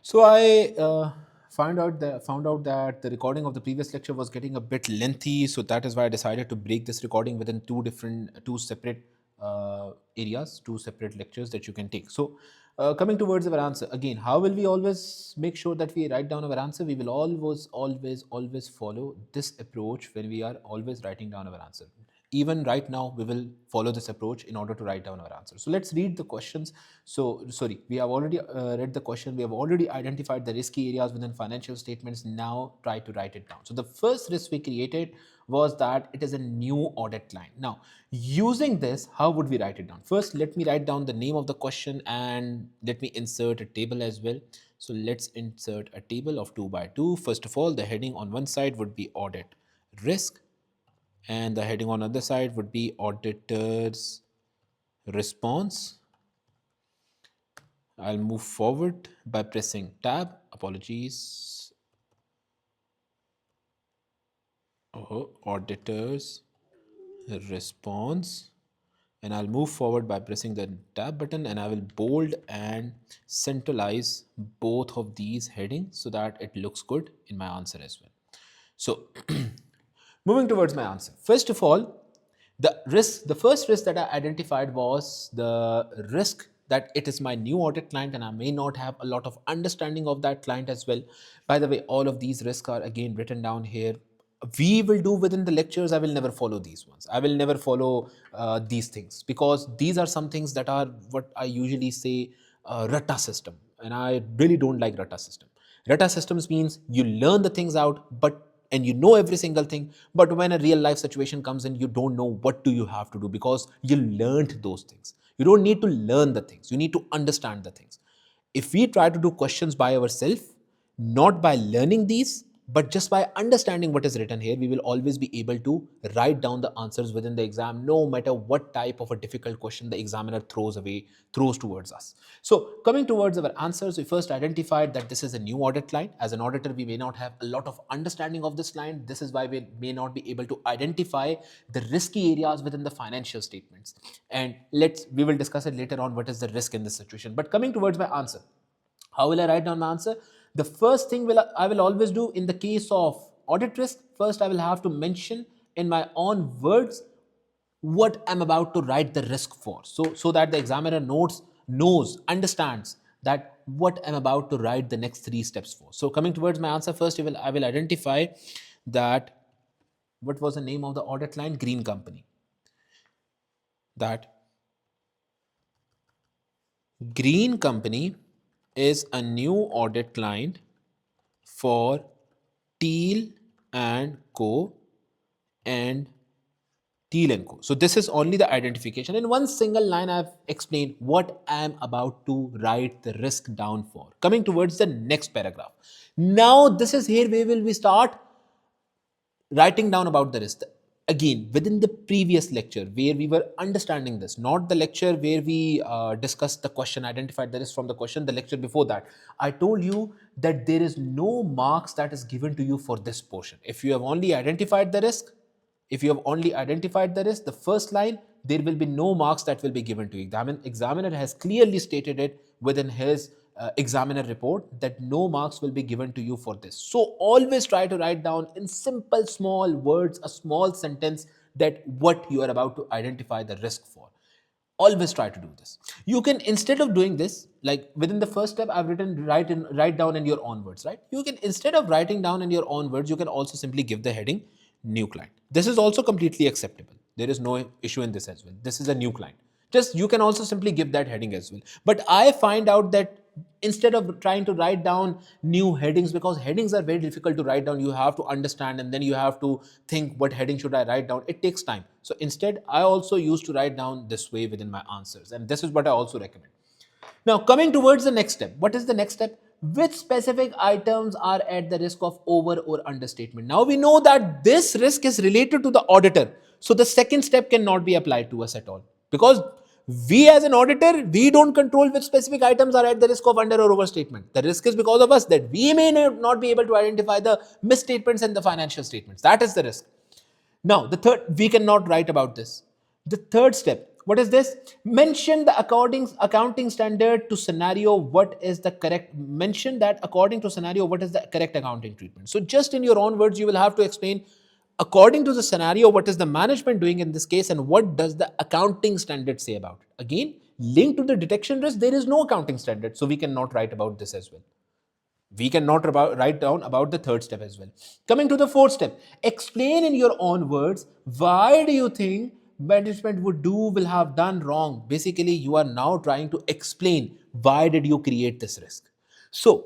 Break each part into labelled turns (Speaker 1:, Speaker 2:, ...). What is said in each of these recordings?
Speaker 1: So I found out that the recording of the previous lecture was getting a bit lengthy. So that is why I decided to break this recording within two separate areas, two separate lectures that you can take. So coming towards our answer again, how will we always make sure that we write down our answer? We will always follow this approach when we are always writing down our answer. Even right now, we will follow this approach in order to write down our answer. So let's read the questions. So, sorry, we have already read the question. We have already identified the risky areas within financial statements. Now try to write it down. So the first risk we created was that it is a new audit line. Now, using this, how would we write it down? First, let me write down the name of the question and let me insert a table as well. So let's insert a table of 2 by 2. First of all, the heading on one side would be audit risk, and the heading on the other side would be auditor's response. I'll move forward by pressing tab. Apologies. Auditor's response. And I'll move forward by pressing the tab button, and I will bold and centralize both of these headings so that it looks good in my answer as well. So moving towards my answer. First of all, the first risk that I identified was the risk that it is my new audit client and I may not have a lot of understanding of that client as well. By the way, all of these risks are again written down here. We will do within the lectures. I will never follow these ones. I will never follow these things, because these are some things that are what I usually say ratta system, and I really don't like ratta system. Ratta systems means you learn the things out, and you know every single thing, but when a real life situation comes in, you don't know what do you have to do because you learned those things. You don't need to learn the things, you need to understand the things. If we try to do questions by ourselves, not by learning these, but just by understanding what is written here, we will always be able to write down the answers within the exam, no matter what type of a difficult question the examiner throws towards us. So coming towards our answers, we first identified that this is a new audit line. As an auditor, we may not have a lot of understanding of this line. This is why we may not be able to identify the risky areas within the financial statements. And we will discuss it later on, what is the risk in this situation. But coming towards my answer, how will I write down my answer? The first thing I will always do in the case of audit risk, first I will have to mention in my own words what I'm about to write the risk for. So that the examiner understands that what I'm about to write the next 3 steps for. So coming towards my answer, first I will identify that what was the name of the audit line? Green Company. That Green Company is a new audit client for Teal and Co. and Teal and Co. So this is only the identification. In one single line, I've explained what I'm about to write the risk down for. Coming towards the next paragraph. Now, this is here where will we start writing down about the risk. Again, within the previous lecture where we were understanding this, not the lecture where we discussed the question, identified the risk from the question, the lecture before that, I told you that there is no marks that is given to you for this portion. If you have only identified the risk, the first line, there will be no marks that will be given to you. Examiner has clearly stated it within his examiner report that no marks will be given to you for this. So always try to write down in simple small words, a small sentence, that what you are about to identify the risk for. Always try to do this. You can, instead of doing this, like within the first step I've written write down in your own words, right? You can, instead of writing down in your own words, you can also simply give the heading new client. This is also completely acceptable. There is no issue in this as well. This is a new client. Just you can also simply give that heading as well. But I find out that instead of trying to write down new headings, because headings are very difficult to write down, you have to understand and then you have to think what heading should I write down. It takes time. So instead, I also used to write down this way within my answers, and this is what I also recommend. Now, coming towards the next step, what is the next step? Which specific items are at the risk of over or understatement? Now we know that this risk is related to the auditor. So the second step cannot be applied to us at all, because we as an auditor, we don't control which specific items are at the risk of under or overstatement. The risk is because of us, that we may not be able to identify the misstatements in the financial statements. That is the risk. Now, the third, we cannot write about this. The third step, What is this? Mention the accounting standard to scenario. What is the correct? Mention that according to scenario, what is the correct accounting treatment? So just in your own words, you will have to explain according to the scenario, what is the management doing in this case, and what does the accounting standard say about it. Again, linked to the detection risk, there is no accounting standard, so we cannot write about this as well. We cannot write down about the third step as well. Coming to the fourth step, explain in your own words why do you think management will have done wrong. Basically, you are now trying to explain why did you create this risk. So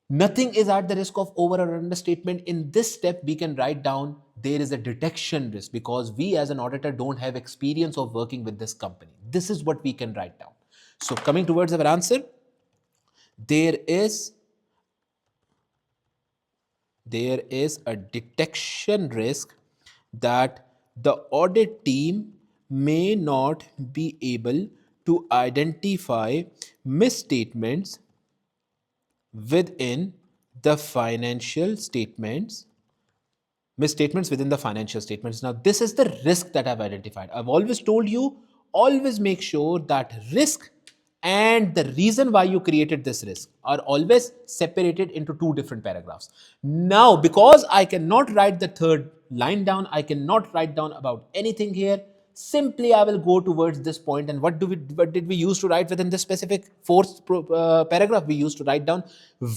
Speaker 1: nothing is at the risk of over or understatement. In this step, we can write down there is a detection risk because we as an auditor don't have experience of working with this company. This is what we can write down. So coming towards our answer, there is a detection risk that the audit team may not be able to identify misstatements within the financial statements misstatements within the financial statements. Now, this is the risk that I've identified. I've always told you, always make sure that risk and the reason why you created this risk are always separated into two different paragraphs. Now, because I cannot write the third line down, I cannot write down about anything here. Simply, I will go towards this point. And what did we use to write within this specific fourth paragraph? We used to write down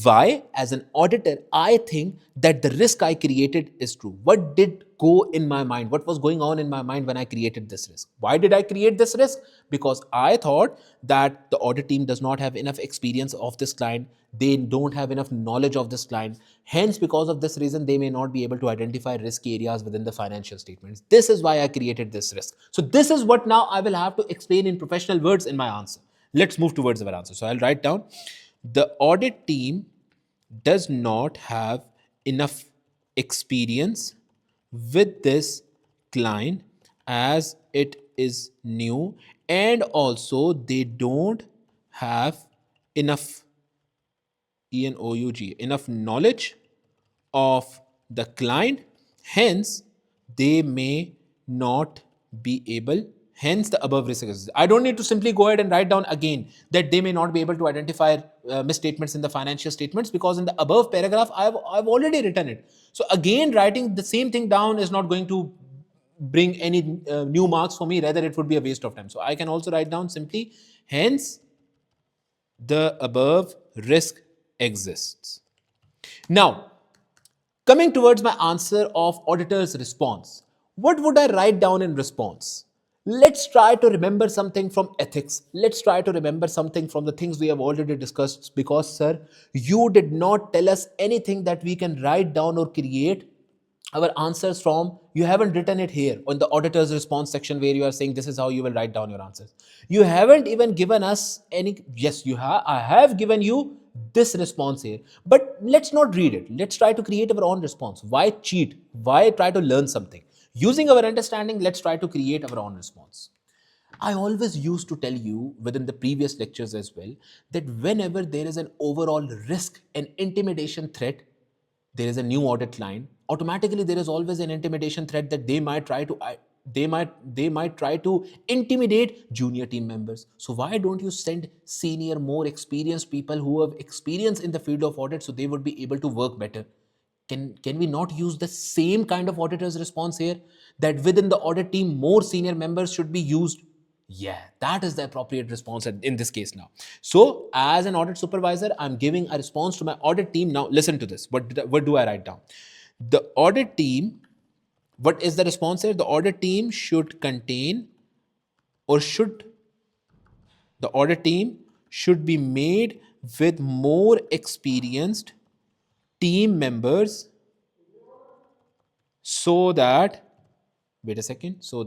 Speaker 1: why, as an auditor, I think that the risk I created is true. What did go in my mind? What was going on in my mind when I created this risk? Why did I create this risk? Because I thought that the audit team does not have enough experience of this client. They don't have enough knowledge of this client. Hence, because of this reason, they may not be able to identify risk areas within the financial statements. This is why I created this risk. So this is what now I will have to explain in professional words in my answer. Let's move towards our answer. So I'll write down the audit team does not have enough experience with this client as it is new, and also they don't have enough enough knowledge of the client. Hence, they may not be able. Hence, the above risk exists. I don't need to simply go ahead and write down again that they may not be able to identify misstatements in the financial statements, because in the above paragraph, I've already written it. So again, writing the same thing down is not going to bring any new marks for me. Rather, it would be a waste of time. So I can also write down simply, hence, the above risk exists. Now, coming towards my answer of auditor's response, what would I write down in response? Let's try to remember something from ethics. Let's try to remember something from the things we have already discussed, because, sir, you did not tell us anything that we can write down or create our answers from. You haven't written it here on the auditor's response section where you are saying this is how you will write down your answers. You haven't even given us any. Yes, you have. I have given you this response here, but let's not read it. Let's try to create our own response. Why cheat? Why try to learn something? Using our understanding, let's try to create our own response. I always used to tell you within the previous lectures as well that whenever there is an overall risk and intimidation threat, there is a new audit line, automatically there is always an intimidation threat that they might try to intimidate junior team members. So why don't you send senior, more experienced people who have experience in the field of audit, so they would be able to work better? Can we not use the same kind of auditor's response here, that within the audit team more senior members should be used? Yeah, that is the appropriate response in this case now. So as an audit supervisor, I'm giving a response to my audit team. Now listen to this. What do I write down? The audit team, what is the response here? The audit team should contain, or should the audit team should be made with more experienced team members, so that, wait a second, so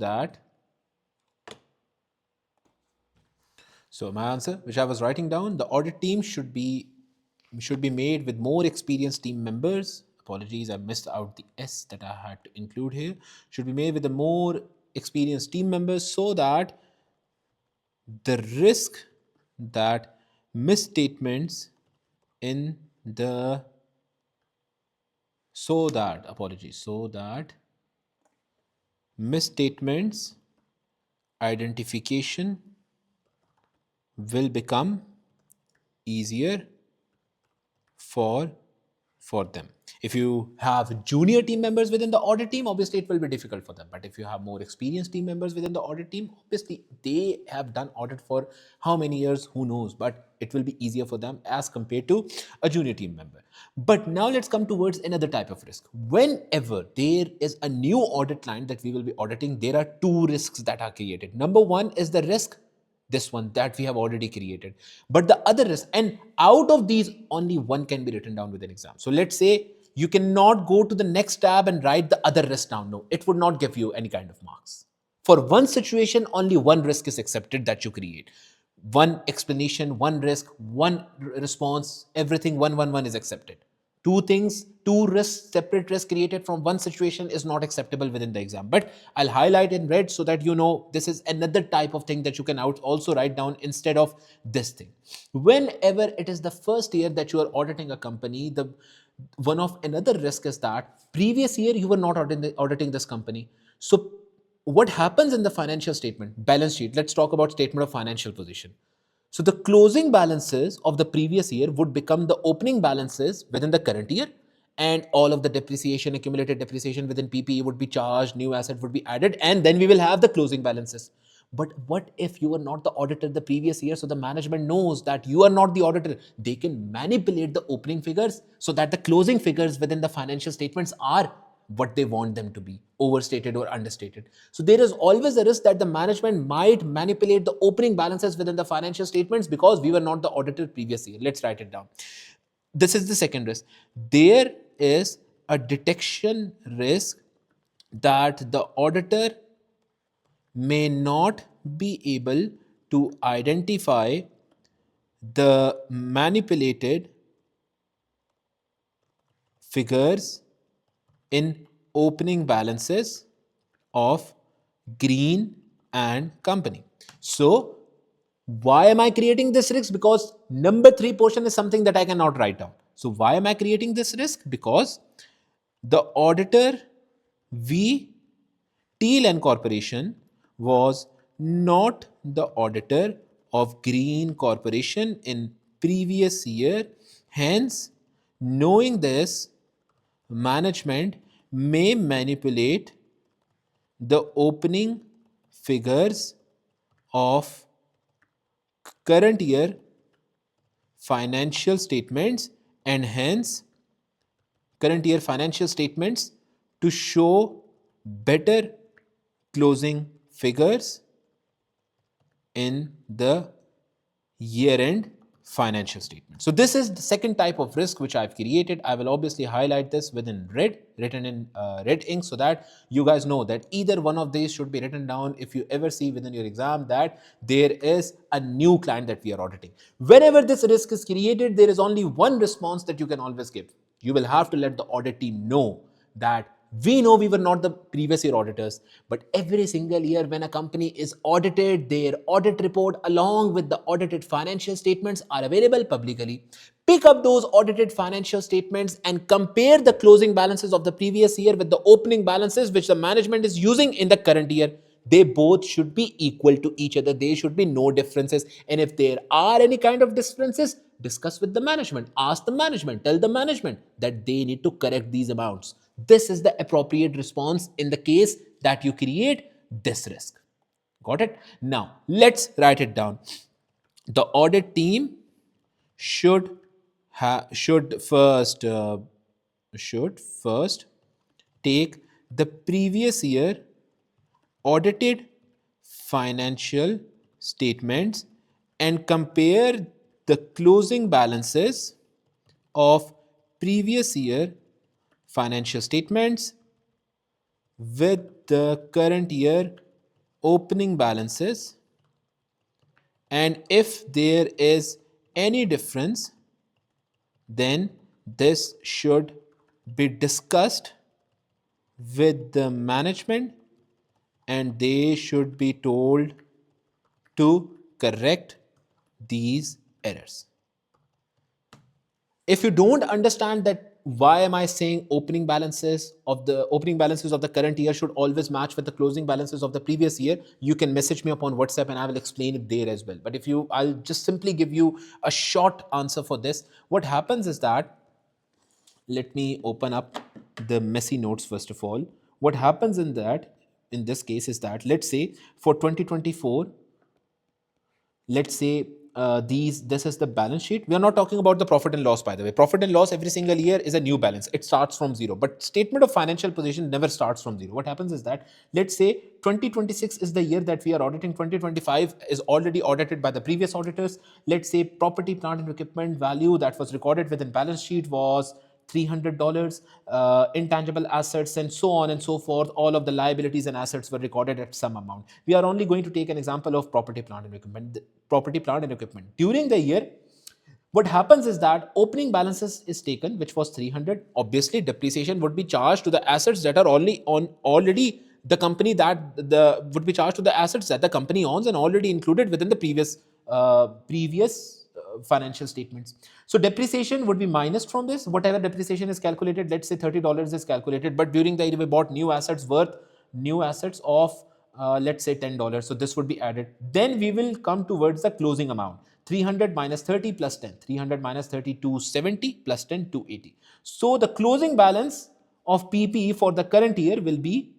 Speaker 1: my answer, which I was writing down, the audit team should be made with more experienced team members. Apologies, I missed out the S that I had to include here. Should be made with the more experienced team members, so that the risk that misstatements in the so that misstatements identification will become easier for them. If you have junior team members within the audit team, obviously it will be difficult for them. But if you have more experienced team members within the audit team, obviously they have done audit for how many years, who knows, but it will be easier for them as compared to a junior team member. But now let's come towards another type of risk. Whenever there is a new audit client that we will be auditing, there are two risks that are created. Number one is the risk, this one that we have already created, but the other is, and out of these only one can be written down with an exam. So let's say you cannot go to the next tab and write the other risk down. No, it would not give you any kind of marks. For one situation, only one risk is accepted that you create. One explanation, one risk, one response, everything one is accepted. Two things, two risks, separate risks created from one situation is not acceptable within the exam. But I'll highlight in red so that you know this is another type of thing that you can also write down instead of this thing. Whenever it is the first year that you are auditing a company, the one of another risk is that previous year you were not auditing this company. So what happens in the financial statement, balance sheet? Let's talk about statement of financial position. So the closing balances of the previous year would become the opening balances within the current year, and all of the depreciation, accumulated depreciation within PPE would be charged, new asset would be added, and then we will have the closing balances. But what if you are not the auditor the previous year? So the management knows that you are not the auditor. They can manipulate the opening figures so that the closing figures within the financial statements are what they want them to be, overstated or understated. So there is always a risk that the management might manipulate the opening balances within the financial statements because we were not the auditor previous year. Let's write it down. This is the second risk. There is a detection risk that the auditor may not be able to identify the manipulated figures in opening balances of Green and Company. So why am I creating this risk? Because number 3 portion is something that I cannot write down. So why am I creating this risk? Because the auditor V. Teal and Corporation was not the auditor of Green Corporation in previous year. Hence, knowing this, management may manipulate the opening figures of current year financial statements and hence current year financial statements to show better closing figures in the year-end financial statement. So this is the second type of risk which I've created. I will obviously highlight this within red, written in red ink, so that you guys know that either one of these should be written down if you ever see within your exam that there is a new client that we are auditing. Whenever this risk is created, there is only one response that you can always give. You will have to let the audit team know that we know we were not the previous year auditors, but every single year when a company is audited, their audit report along with the audited financial statements are available publicly. Pick up those audited financial statements and compare the closing balances of the previous year with the opening balances which the management is using in the current year. They both should be equal to each other. There should be no differences. And if there are any kind of differences, discuss with the management, ask the management, tell the management that they need to correct these amounts. This is the appropriate response in the case that you create this risk. Got it? Now, let's write it down. The audit team should should first take the previous year audited financial statements and compare the closing balances of previous year financial statements with the current year opening balances, and if there is any difference, then this should be discussed with the management and they should be told to correct these errors. If you don't understand that why am I saying opening balances of the current year should always match with the closing balances of the previous year? You can message me upon WhatsApp and I will explain it there as well. But I'll just simply give you a short answer for this. What happens is that, let me open up the messy notes first of all. What happens in this case is that, let's say for 2024, let's say this is the balance sheet. We are not talking about the profit and loss, by the way. Profit and loss every single year is a new balance. It starts from zero. But statement of financial position never starts from zero. What happens is that, let's say 2026 is the year that we are auditing. 2025 is already audited by the previous auditors. Let's say property, plant and equipment value that was recorded within balance sheet was $300, intangible assets, and so on and so forth. All of the liabilities and assets were recorded at some amount. We are only going to take an example of property, plant, and equipment. Property, plant, and equipment. During the year, what happens is that opening balances is taken, which was 300. Obviously, depreciation would be charged to the assets that are already the company that the would be charged to the assets that the company owns and already included within the previous financial statements. So depreciation would be minus from this. Whatever depreciation is calculated, let's say $30 is calculated, but during the year we bought new assets of let's say $10. So this would be added. Then we will come towards the closing amount. 300 minus 30 plus 10. 300 minus 30, 270 plus 10, 280. So the closing balance of PPE for the current year will be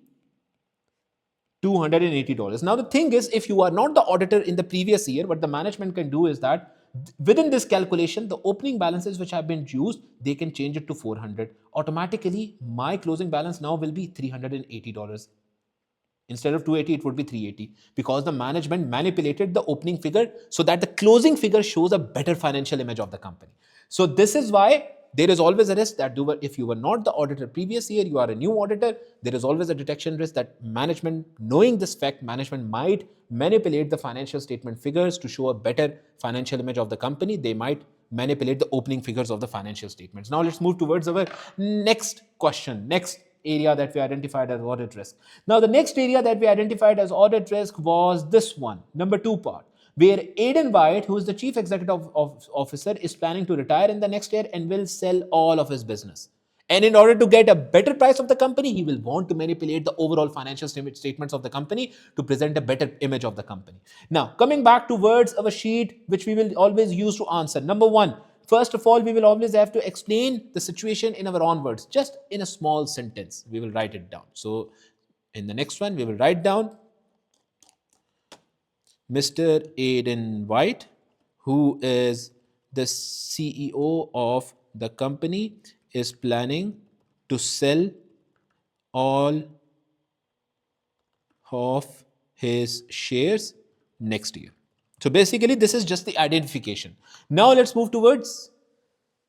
Speaker 1: $280. Now, the thing is, if you are not the auditor in the previous year, what the management can do is that within this calculation, the opening balances which have been used, they can change it to 400. Automatically, my closing balance now will be $380. Instead of 280, it would be 380 because the management manipulated the opening figure so that the closing figure shows a better financial image of the company. So this is why there is always a risk that if you were not the auditor previous year, you are a new auditor, there is always a detection risk that management, knowing this fact, management might manipulate the financial statement figures to show a better financial image of the company. They might manipulate the opening figures of the financial statements. Now let's move towards our next question, next area that we identified as audit risk. Now, the next area that we identified as audit risk was this one, number 2 part, where Aiden White, who is the chief executive officer, is planning to retire in the next year and will sell all of his business. And in order to get a better price of the company, he will want to manipulate the overall financial statements of the company to present a better image of the company. Now, coming back towards our sheet, which we will always use to answer. Number 1, first of all, we will always have to explain the situation in our own words, just in a small sentence. We will write it down. So in the next one, we will write down Mr. Aiden White, who is the CEO of the company, is planning to sell all of his shares next year. So basically, this is just the identification. Now let's move towards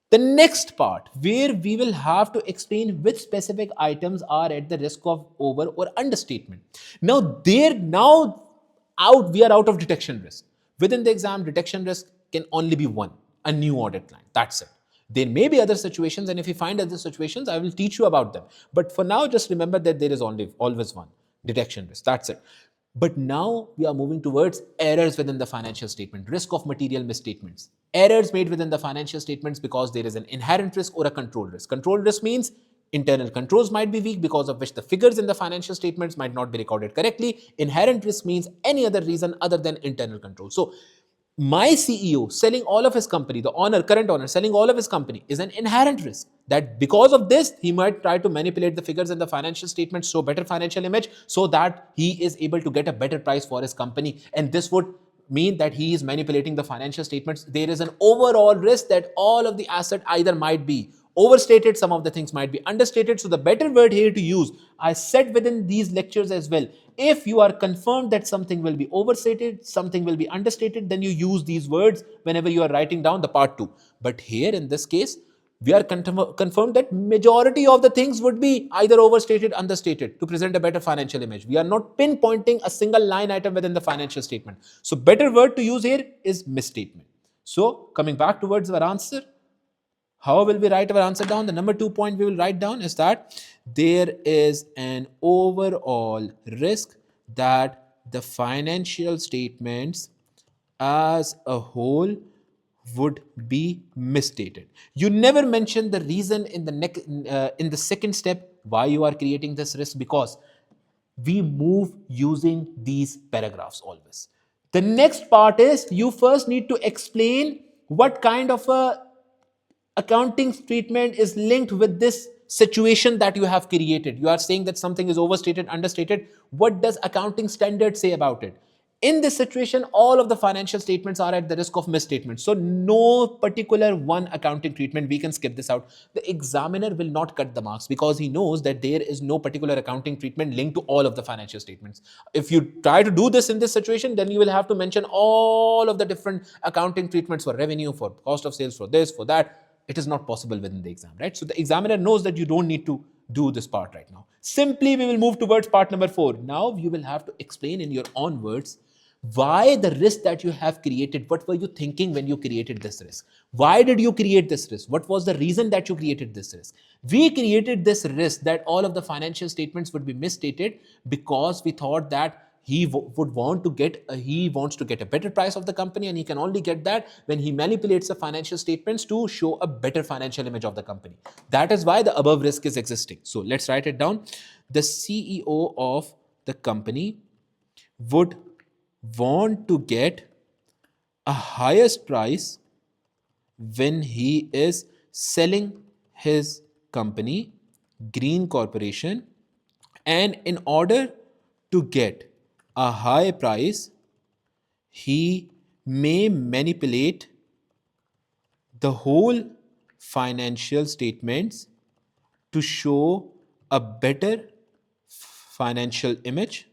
Speaker 1: the next part, where we will have to explain which specific items are at the risk of over or understatement. Now, we are out of detection risk. Within the exam, detection risk can only be one, a new audit line. That's it. There may be other situations, and if you find other situations, I will teach you about them. But for now, just remember that there is always one, detection risk. That's it. But now we are moving towards errors within the financial statement, risk of material misstatements. Errors made within the financial statements because there is an inherent risk or a control risk. Control risk means internal controls might be weak, because of which the figures in the financial statements might not be recorded correctly. Inherent risk means any other reason other than internal control. So my CEO selling all of his company, the current owner selling all of his company, is an inherent risk that because of this, he might try to manipulate the figures in the financial statements, show better financial image so that he is able to get a better price for his company. And this would mean that he is manipulating the financial statements. There is an overall risk that all of the asset either might be overstated, some of the things might be understated. So the better word here to use, I said within these lectures as well, if you are confirmed that something will be overstated, something will be understated, then you use these words whenever you are writing down the part 2. But here in this case, we are confirmed that majority of the things would be either overstated, understated to present a better financial image. We are not pinpointing a single line item within the financial statement. So better word to use here is misstatement. So coming back towards our answer, how will we write our answer down? The number 2 point we will write down is that there is an overall risk that the financial statements as a whole would be misstated. You never mention the reason in the second step why you are creating this risk, because we move using these paragraphs always. The next part is you first need to explain what kind of a accounting treatment is linked with this situation that you have created. You are saying that something is overstated, understated. What does accounting standard say about it? In this situation, all of the financial statements are at the risk of misstatement. So no particular one accounting treatment, we can skip this out. The examiner will not cut the marks because he knows that there is no particular accounting treatment linked to all of the financial statements. If you try to do this in this situation, then you will have to mention all of the different accounting treatments for revenue, for cost of sales, for this, for that. It is not possible within the exam, right? So the examiner knows that you don't need to do this part right now. Simply, we will move towards part number 4. Now you will have to explain in your own words why the risk that you have created. What were you thinking when you created this risk? Why did you create this risk? What was the reason that you created this risk? We created this risk that all of the financial statements would be misstated because we thought that would want to get he wants to get a better price of the company, and he can only get that when he manipulates the financial statements to show a better financial image of the company. That is why the above risk is existing. So let's write it down. The CEO of the company would want to get a highest price when he is selling his company, Green Corporation, and in order to get a high price, he may manipulate the whole financial statements to show a better financial image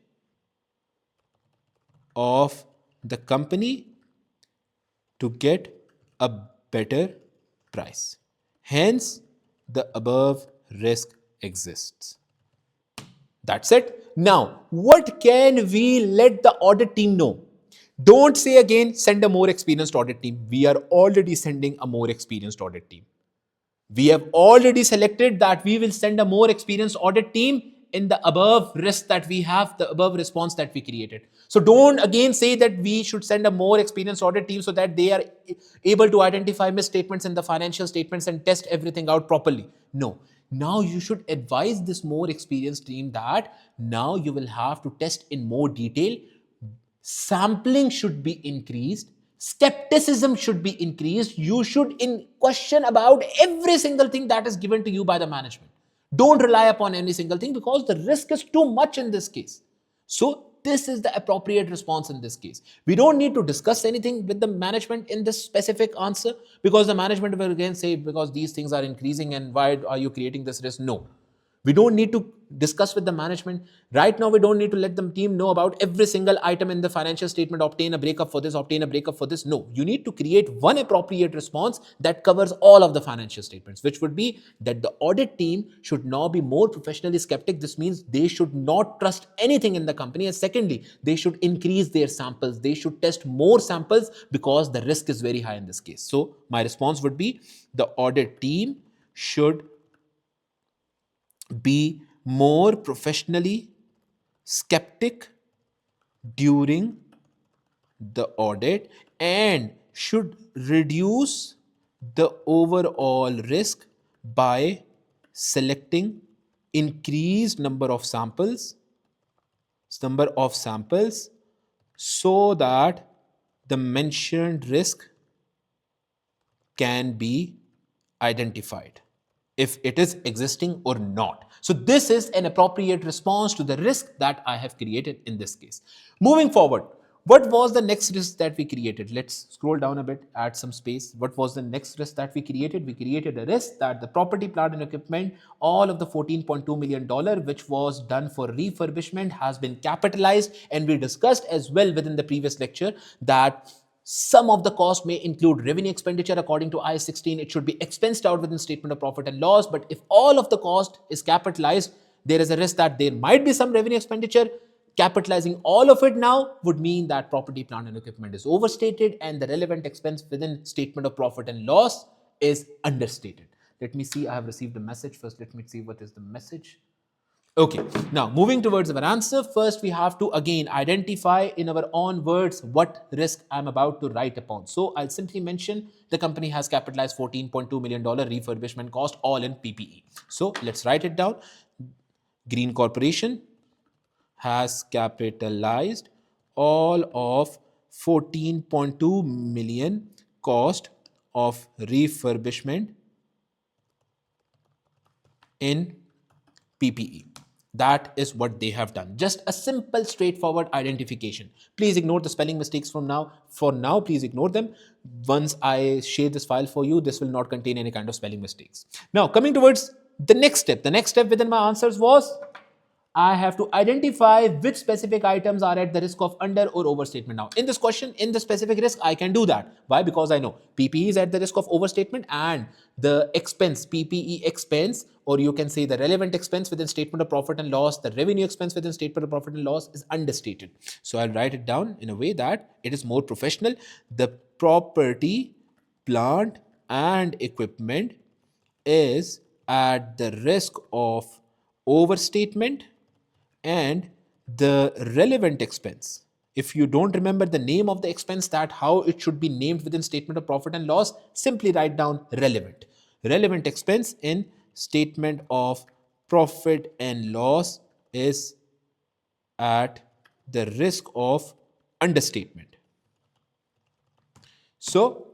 Speaker 1: of the company to get a better price. Hence, the above risk exists. That's it. Now, what can we let the audit team know? Don't say again, send a more experienced audit team. We are already sending a more experienced audit team. We have already selected that we will send a more experienced audit team in the above risk that we have, the above response that we created. So don't again say that we should send a more experienced audit team so that they are able to identify misstatements in the financial statements and test everything out properly. No. Now you should advise this more experienced team that now you will have to test in more detail. Sampling should be increased, skepticism should be increased. You should question about every single thing that is given to you by the management. Don't rely upon any single thing because the risk is too much in this case. So this is the appropriate response in this case. We don't need to discuss anything with the management in this specific answer, because the management will again say, because these things are increasing and why are you creating this risk? No. We don't need to discuss with the management. Right now, we don't need to let the team know about every single item in the financial statement, obtain a breakup for this, obtain a breakup for this. No, you need to create one appropriate response that covers all of the financial statements, which would be that the audit team should now be more professionally skeptic. This means they should not trust anything in the company. And secondly, they should increase their samples. They should test more samples because the risk is very high in this case. So my response would be the audit team should be more professionally skeptic during the audit and should reduce the overall risk by selecting increased number of samples so that the mentioned risk can be identified if it is existing or not. So this is an appropriate response to the risk that I have created in this case. Moving forward, what was the next risk that we created? Let's scroll down a bit, add some space. What was the next risk that we created? We created a risk that the property, plant and equipment, all of the $14.2 million, which was done for refurbishment, has been capitalized. And we discussed as well within the previous lecture that some of the cost may include revenue expenditure. According to IAS 16, it should be expensed out within statement of profit and loss. But if all of the cost is capitalized, there is a risk that there might be some revenue expenditure. Capitalizing all of it now would mean that property, plant and equipment is overstated and the relevant expense within statement of profit and loss is understated. Let me see. I have received a message. First, let me see what is the message. Okay, now moving towards our answer, first we have to again identify in our own words what risk I'm about to write upon. So I'll simply mention the company has capitalized $14.2 million refurbishment cost all in PPE. So let's write it down. Green Corporation has capitalized all of 14.2 million cost of refurbishment in PPE. That is what they have done. Just a simple, straightforward identification. Please ignore the spelling mistakes from now. For now, please ignore them. Once I share this file for you, this will not contain any kind of spelling mistakes. Now, coming towards the next step. The next step within my answers was I have to identify which specific items are at the risk of under or overstatement. Now, in this question, in the specific risk, I can do that. Why? Because I know PPE is at the risk of overstatement and the expense, PPE expense, or you can say the relevant expense within statement of profit and loss, the revenue expense within statement of profit and loss is understated. So I'll write it down in a way that it is more professional. The property, plant, and equipment is at the risk of overstatement, and the relevant expense, if you don't remember the name of the expense, that how it should be named within statement of profit and loss, simply write down relevant expense in statement of profit and loss is at the risk of understatement. So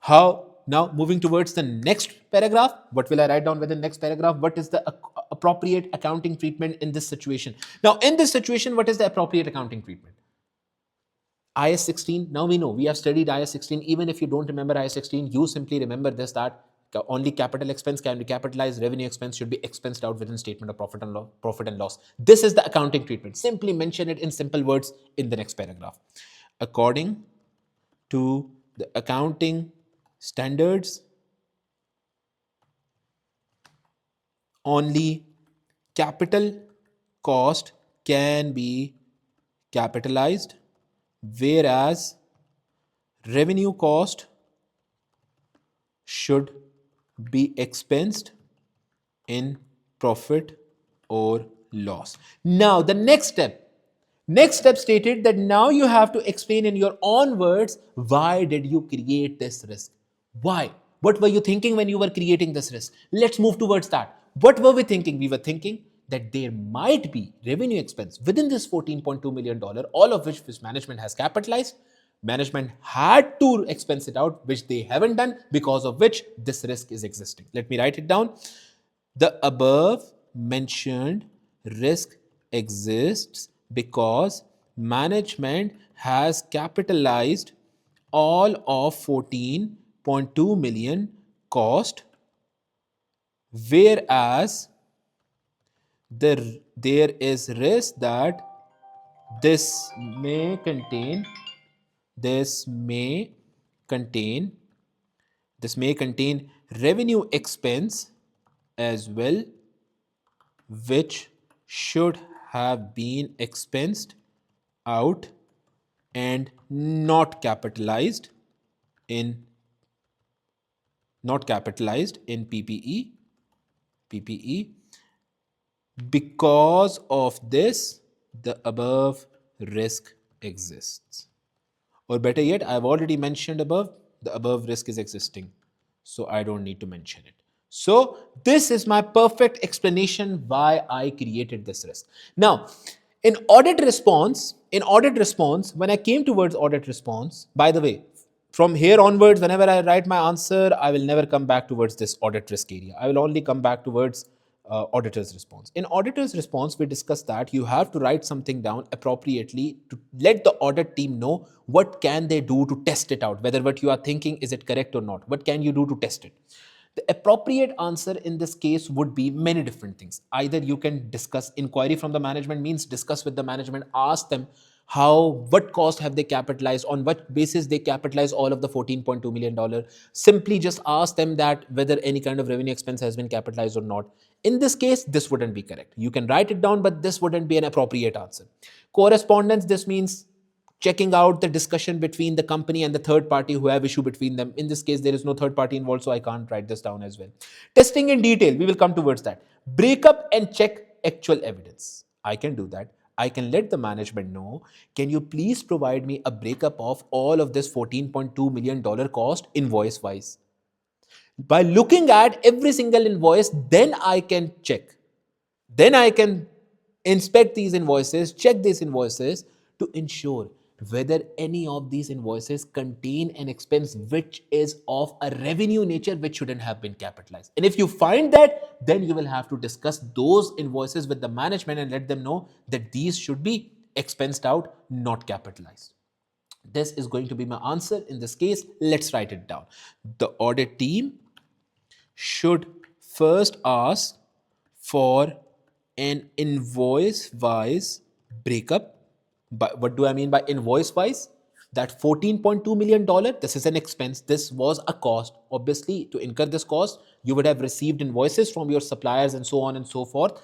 Speaker 1: how now moving towards the next paragraph, what will I write down within next paragraph? What is the appropriate accounting treatment in this situation? Now, in this situation, what is the appropriate accounting treatment? IS 16. Now we know we have studied IS 16. Even if you don't remember IS 16, you simply remember this, that only capital expense can be capitalized, revenue expense should be expensed out within statement of profit and loss. This is the accounting treatment. Simply mention it in simple words in the next paragraph. According to the accounting standards, only capital cost can be capitalized, whereas revenue cost should be expensed in profit or loss. Now, the next step stated that now you have to explain in your own words, why did you create this risk? Why? What were you thinking when you were creating this risk? Let's move towards that. What were we thinking? We were thinking that there might be revenue expense within this $14.2 million, all of which management has capitalized. Management had to expense it out, which they haven't done, because of which this risk is existing. Let me write it down. The above mentioned risk exists because management has capitalized all of 14.2 million cost, whereas there is risk that this may contain this may contain revenue expense as well, which should have been expensed out and in not capitalized in PPE. Because of this, the above risk exists. Or better yet, I've already mentioned above, the above risk is existing, so I don't need to mention it. So this is my perfect explanation why I created this risk. Now, in audit response, when I came towards audit response, by the way, from here onwards, whenever I write my answer, I will never come back towards this audit risk area. I will only come back towards auditor's response. In auditor's response, we discussed that you have to write something down appropriately to let the audit team know what can they do to test it out, whether what you are thinking, is it correct or not? What can you do to test it? The appropriate answer in this case would be many different things. Either you can discuss inquiry from the management, means discuss with the management, ask them what cost have they capitalized, on what basis they capitalize all of the $14.2 million. Simply just ask them that whether any kind of revenue expense has been capitalized or not. In this case, this wouldn't be correct. You can write it down, but this wouldn't be an appropriate answer. Correspondence, this means checking out the discussion between the company and the third party who have issue between them. In this case, there is no third party involved, so I can't write this down as well. Testing in detail, we will come towards that. Break up and check actual evidence. I can do that. I can let the management know, can you please provide me a breakup of all of this $14.2 million cost invoice wise? By looking at every single invoice, then I can check. Then I can inspect these invoices, check these invoices to ensure whether any of these invoices contain an expense which is of a revenue nature which shouldn't have been capitalized. And if you find that, then you will have to discuss those invoices with the management and let them know that these should be expensed out, not capitalized. This is going to be my answer in this case. Let's write it down. The audit team should first ask for an invoice wise breakup. But what do I mean by invoice wise? That $14.2 million, this is an expense. This was a cost. Obviously, to incur this cost, you would have received invoices from your suppliers and so on and so forth,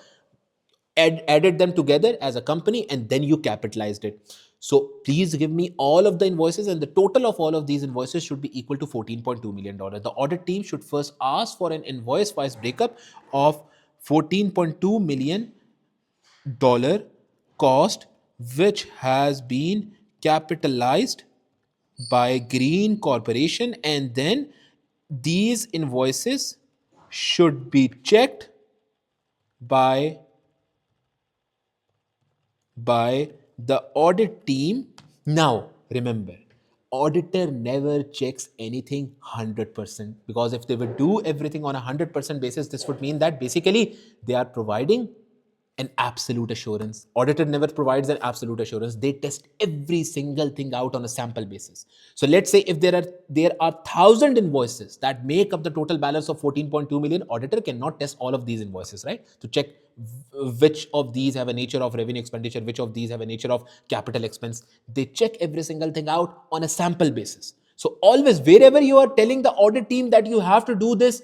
Speaker 1: added them together as a company, and then you capitalized it. So please give me all of the invoices, and the total of all of these invoices should be equal to $14.2 million. The audit team should first ask for an invoice wise breakup of $14.2 million cost which has been capitalized by Green Corporation, and then these invoices should be checked by the audit team. Now, remember, auditor never checks anything 100%, because if they would do everything on a 100% basis, this would mean that basically they are providing an absolute assurance. Auditor never provides an absolute assurance. They test every single thing out on a sample basis. So let's say if there are 1,000 invoices that make up the total balance of 14.2 million, auditor cannot test all of these invoices, right? To check which of these have a nature of revenue expenditure, which of these have a nature of capital expense. They check every single thing out on a sample basis. So always, wherever you are telling the audit team that you have to do this,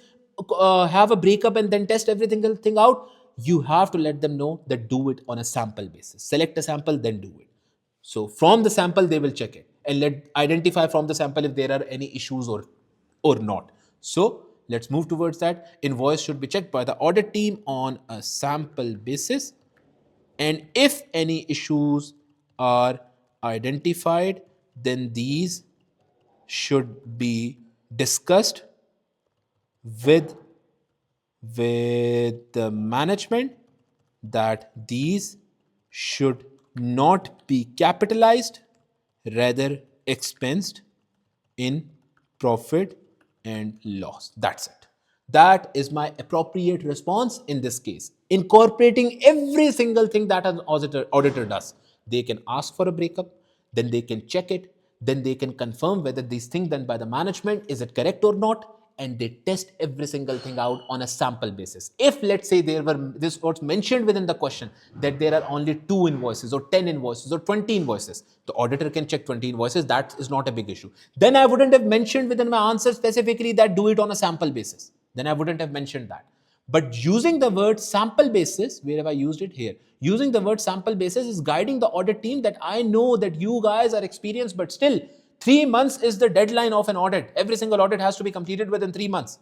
Speaker 1: have a breakup and then test every single thing out, you have to let them know that do it on a sample basis. Select a sample, then do it. So from the sample, they will check it and let identify from the sample if there are any issues or not. So let's move towards that. Invoice should be checked by the audit team on a sample basis. And if any issues are identified, then these should be discussed with the management, that these should not be capitalized, rather expensed in profit and loss. That's it. That is my appropriate response in this case. Incorporating every single thing that an auditor does. They can ask for a breakup, then they can check it, then they can confirm whether these things done by the management, is it correct or not, and they test every single thing out on a sample basis. If let's say this was mentioned within the question that there are only 2 invoices or 10 invoices or 20 invoices, the auditor can check 20 invoices. That is not a big issue. Then I wouldn't have mentioned within my answer specifically that do it on a sample basis. Then I wouldn't have mentioned that. But using the word sample basis, where have I used it here? Using the word sample basis is guiding the audit team that I know that you guys are experienced, but still 3 months is the deadline of an audit. Every single audit has to be completed within 3 months.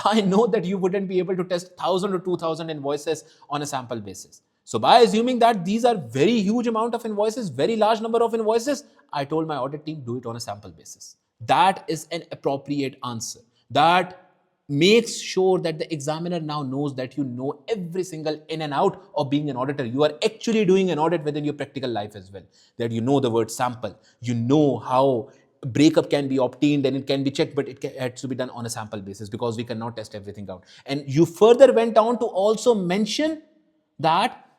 Speaker 1: I know that you wouldn't be able to test 1,000 or 2,000 invoices on a sample basis. So by assuming that these are very huge amount of invoices, very large number of invoices, I told my audit team, do it on a sample basis. That is an appropriate answer. That makes sure that the examiner now knows that you know every single in and out of being an auditor. You are actually doing an audit within your practical life as well. That you know the word sample, you know how breakup can be obtained and it can be checked, but it has to be done on a sample basis because we cannot test everything out. And you further went on to also mention that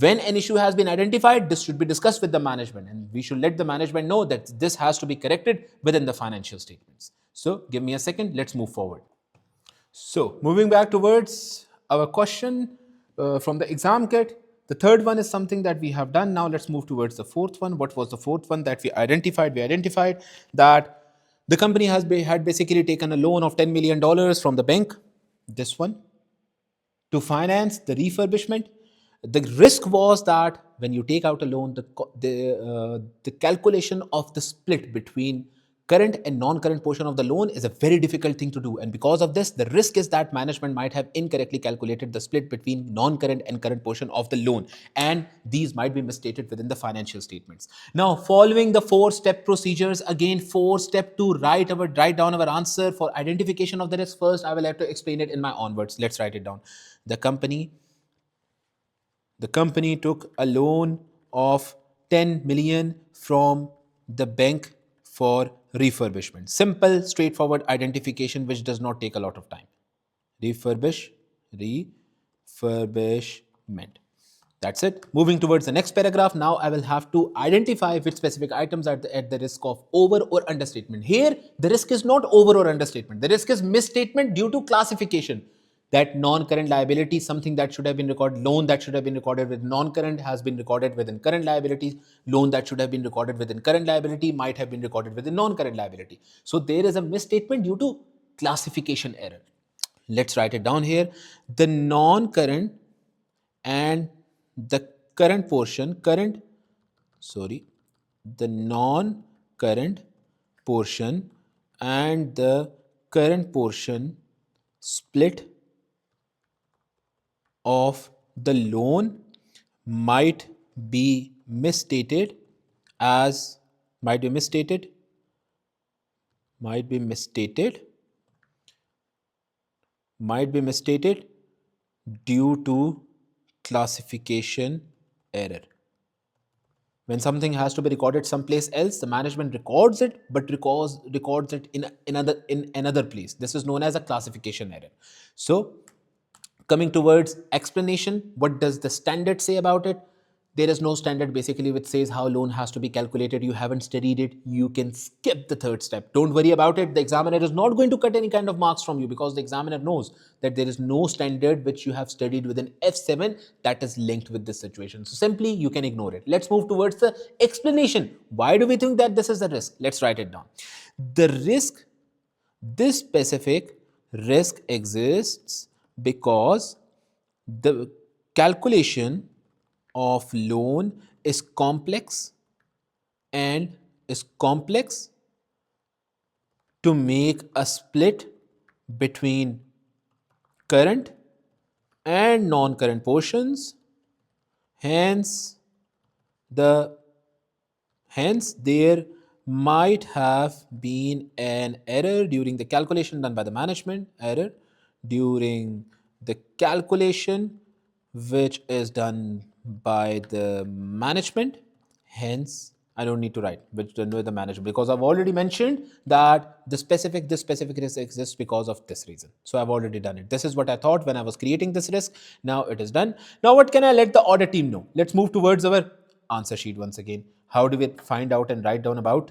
Speaker 1: when an issue has been identified, this should be discussed with the management, and we should let the management know that this has to be corrected within the financial statements. So give me a second, let's move forward. So moving back towards our question from the exam kit, the third one is something that we have done. Now let's move towards the fourth one. What was the fourth one that we identified? We identified that the company had basically taken a loan of $10 million from the bank, this one, to finance the refurbishment. The risk was that when you take out a loan, the calculation of the split between current and non-current portion of the loan is a very difficult thing to do, and because of this, the risk is that management might have incorrectly calculated the split between non-current and current portion of the loan, and these might be misstated within the financial statements. Now, following the 4-step procedures, again 4-step to write down our answer for identification of the risk. First, I will have to explain it in my own words. Let's write it down. The company took a loan of 10 million from the bank for refurbishment. Simple, straightforward identification which does not take a lot of time. Refurbishment. That's it. Moving towards the next paragraph. Now I will have to identify which specific items are at the risk of over or understatement. Here, the risk is not over or understatement. The risk is misstatement due to classification. That non-current liability, something that should have been recorded, loan that should have been recorded with non-current has been recorded within current liability. Loan that should have been recorded within current liability might have been recorded within non-current liability. So there is a misstatement due to classification error. Let's write it down here. The non-current and the current portion, the non-current portion and the current portion split of the loan might be misstated as might be misstated due to classification error. When something has to be recorded someplace else, the management records it, but records it in another place. This is known as a classification error. So, coming towards explanation, what does the standard say about it? There is no standard basically which says how loan has to be calculated. You haven't studied it, you can skip the third step. Don't worry about it. The examiner is not going to cut any kind of marks from you because the examiner knows that there is no standard which you have studied within F7 that is linked with this situation. So simply you can ignore it. Let's move towards the explanation. Why do we think that this is the risk? Let's write it down. This specific risk exists because the calculation of loan is complex to make a split between current and non-current portions. Hence, there might have been an error during the calculation done by the management, which is done by the management. Hence, I don't need to write which done by the management because I've already mentioned that this specific risk exists because of this reason. So I've already done it. This is what I thought when I was creating this risk. Now it is done. Now what can I let the audit team know? Let's move towards our answer sheet once again. How do we find out and write down about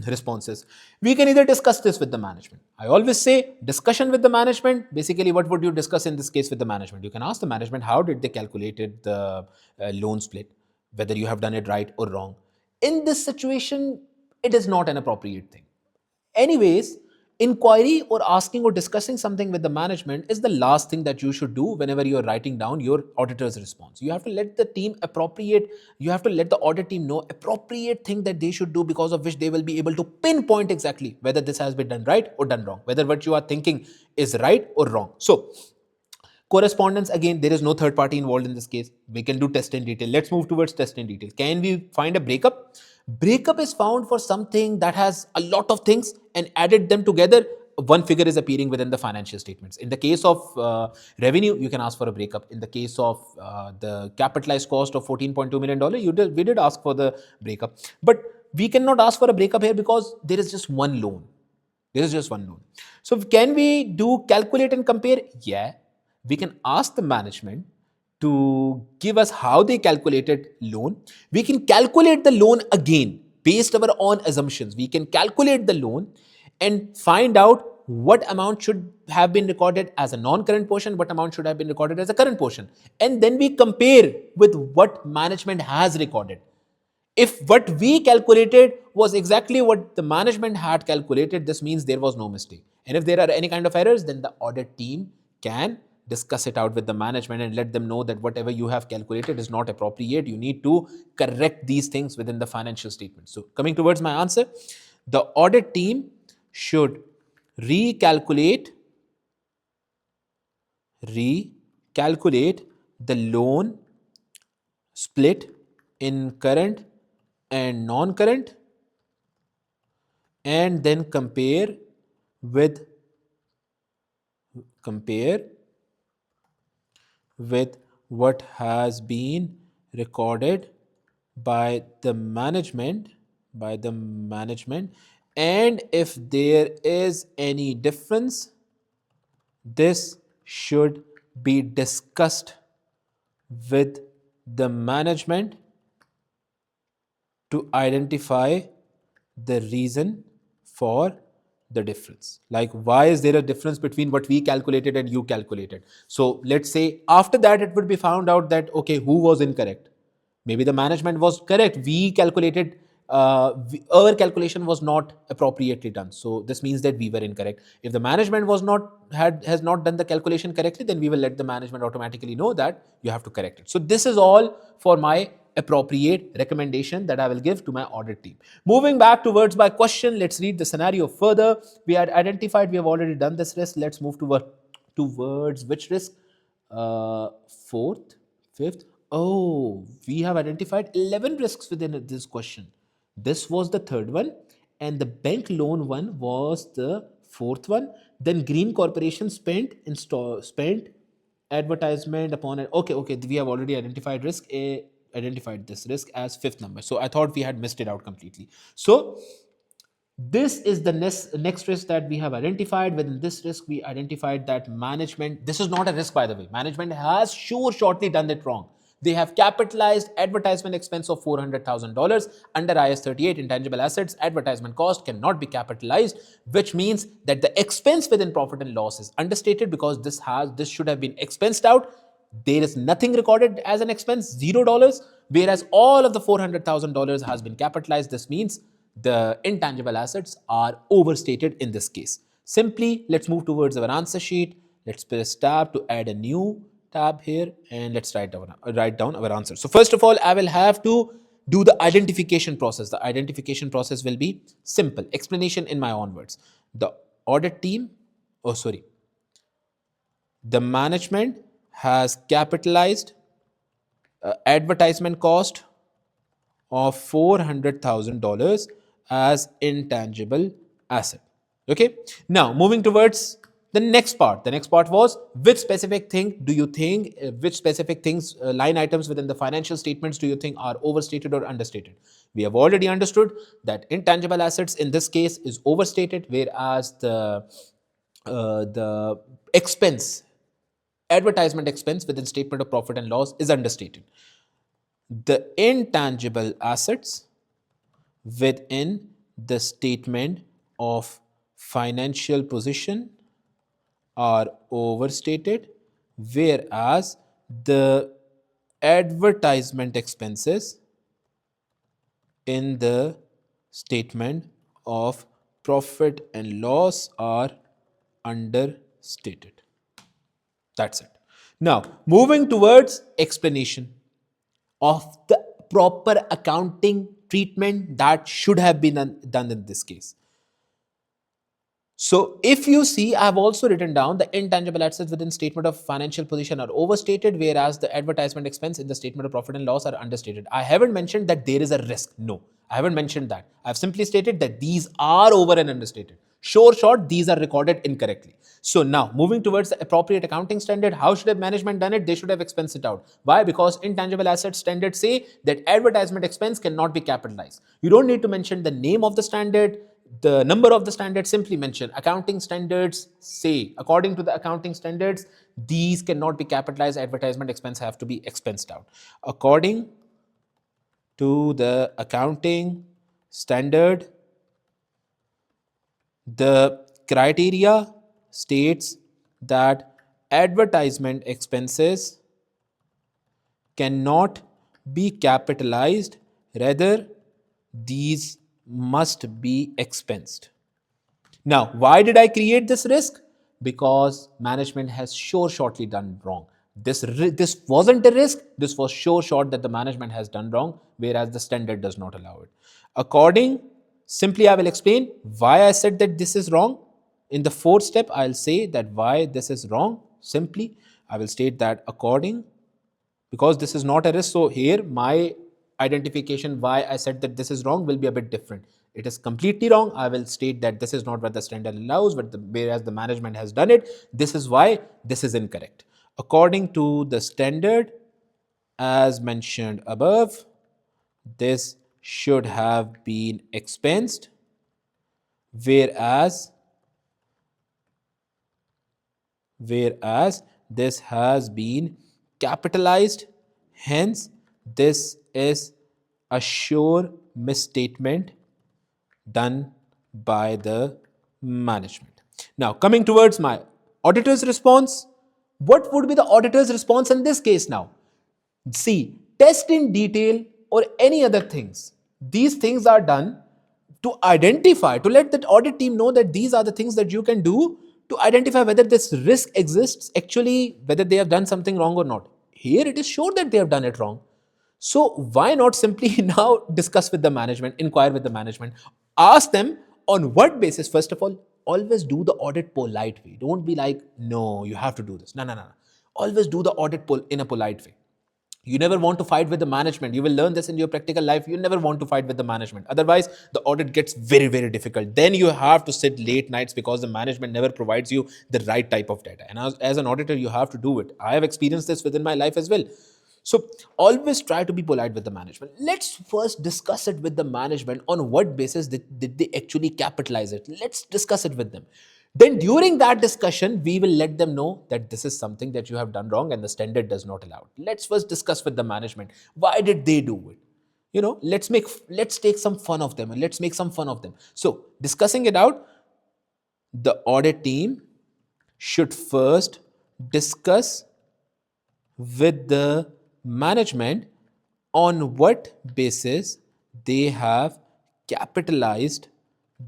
Speaker 1: responses? We can either discuss this with the management. I always say discussion with the management. Basically, what would you discuss in this case with the management? You can ask the management how did they calculated the loan split, whether you have done it right or wrong. In this situation, it is not an appropriate thing. Anyways, inquiry or asking or discussing something with the management is the last thing that you should do whenever you are writing down your auditor's response. You have to let the audit team know appropriate thing that they should do, because of which they will be able to pinpoint exactly whether this has been done right or done wrong, whether what you are thinking is right or wrong. So, correspondence, again, there is no third party involved in this case. We can do test in detail. Let's move towards test in detail. Can we find a breakup? Breakup is found for something that has a lot of things and added them together. One figure is appearing within the financial statements. In the case of revenue, you can ask for a breakup. In the case of the capitalized cost of $14.2 million, we did ask for the breakup. But we cannot ask for a breakup here because there is just one loan. So can we do calculate and compare? Yeah. We can ask the management to give us how they calculated loan. We can calculate the loan again based our own assumptions. We can calculate the loan and find out what amount should have been recorded as a non-current portion, what amount should have been recorded as a current portion. And then we compare with what management has recorded. If what we calculated was exactly what the management had calculated, this means there was no mistake. And if there are any kind of errors, then the audit team can discuss it out with the management and let them know that whatever you have calculated is not appropriate. You need to correct these things within the financial statement. So coming towards my answer, the audit team should recalculate recalculate the loan split in current and non-current, and then with compare with what has been recorded by the management, and if there is any difference, this should be discussed with the management to identify the reason for the difference. Like, why is there a difference between what we calculated and you calculated? So let's say after that it would be found out that, okay, who was incorrect? Maybe the management was correct. We calculated, our calculation was not appropriately done. So this means that we were incorrect. If the management has not done the calculation correctly, then we will let the management automatically know that you have to correct it. So this is all for my appropriate recommendation that I will give to my audit team. Moving back towards my question, let's read the scenario further. We had identified, we have already done this risk. Let's move towards which risk? Fourth, fifth. Oh, we have identified 11 risks within this question. This was the third one, and the bank loan one was the fourth one. Then Green Corporation spent advertisement upon it. Okay, we have already identified identified this risk as fifth number. So I thought we had missed it out completely. So this is the next risk that we have identified. Within this risk, we identified that management, this is not a risk, by the way. Management has shortly done it wrong. They have capitalized advertisement expense of $400,000 under IAS 38 intangible assets. Advertisement cost cannot be capitalized, which means that the expense within profit and loss is understated because this should have been expensed out. There is nothing recorded as an expense, $0, whereas all of the $400,000 has been capitalized. This means the intangible assets are overstated in this case. Simply, let's move towards our answer sheet. Let's press tab to add a new tab here, and let's write down our answer. So first of all, I will have to do the identification process. The identification process will be simple. Explanation in my own words. The audit team, the management has capitalized advertisement cost of $400,000 as intangible asset. Okay. Now moving towards the next part. The next part was, which specific thing do you think, line items within the financial statements do you think are overstated or understated? We have already understood that intangible assets in this case is overstated, whereas the expense, advertisement expense within statement of profit and loss is understated. The intangible assets within the statement of financial position are overstated, whereas the advertisement expenses in the statement of profit and loss are understated. That's it. Now, moving towards explanation of the proper accounting treatment that should have been done in this case. So if you see, I have also written down the intangible assets within statement of financial position are overstated, whereas the advertisement expense in the statement of profit and loss are understated. I haven't mentioned that there is a risk. No, I haven't mentioned that. I've simply stated that these are over and understated. Short, these are recorded incorrectly. So now moving towards the appropriate accounting standard, how should have management done it? They should have expensed it out. Why? Because intangible assets standards say that advertisement expense cannot be capitalized. You don't need to mention the name of the standard, the number of the standard. Simply mention accounting standards say, according to the accounting standards, these cannot be capitalized. Advertisement expense have to be expensed out. According to the accounting standard, the criteria states that advertisement expenses cannot be capitalized, rather these must be expensed. Now, why did I create this risk? because management has shortly done wrong. This wasn't a risk. This was short that the management has done wrong, whereas the standard does not allow it. According, simply I will explain why I said that this is wrong. In the fourth step, I'll say that why this is wrong. Simply, I will state that according, because this is not a risk. So here my identification why I said that this is wrong will be a bit different. It is completely wrong. I will state that this is not what the standard allows, but whereas the management has done it, this is why this is incorrect. According to the standard, as mentioned above, this should have been expensed, whereas this has been capitalized. Hence, this is a sure misstatement done by the management. Now, coming towards my auditor's response, what would be the auditor's response in this case now? See, test in detail or any other things. These things are done to identify, to let that audit team know that these are the things that you can do to identify whether this risk exists, actually, whether they have done something wrong or not. Here it is sure that they have done it wrong. So why not simply now discuss with the management, inquire with the management, ask them on what basis. First of all, always do the audit polite way. Don't be like, no, you have to do this. No, no, no, no. Always do the audit in a polite way. You never want to fight with the management. You will learn this in your practical life. You never want to fight with the management. Otherwise, the audit gets very, very difficult. Then you have to sit late nights because the management never provides you the right type of data. And as an auditor, you have to do it. I have experienced this within my life as well. So always try to be polite with the management. Let's first discuss it with the management on what basis did they actually capitalize it. Let's discuss it with them. Then during that discussion, we will let them know that this is something that you have done wrong and the standard does not allow it. Let's first discuss with the management. Why did they do it? Let's take some fun of them and let's make some fun of them. So discussing it out, the audit team should first discuss with the management on what basis they have capitalized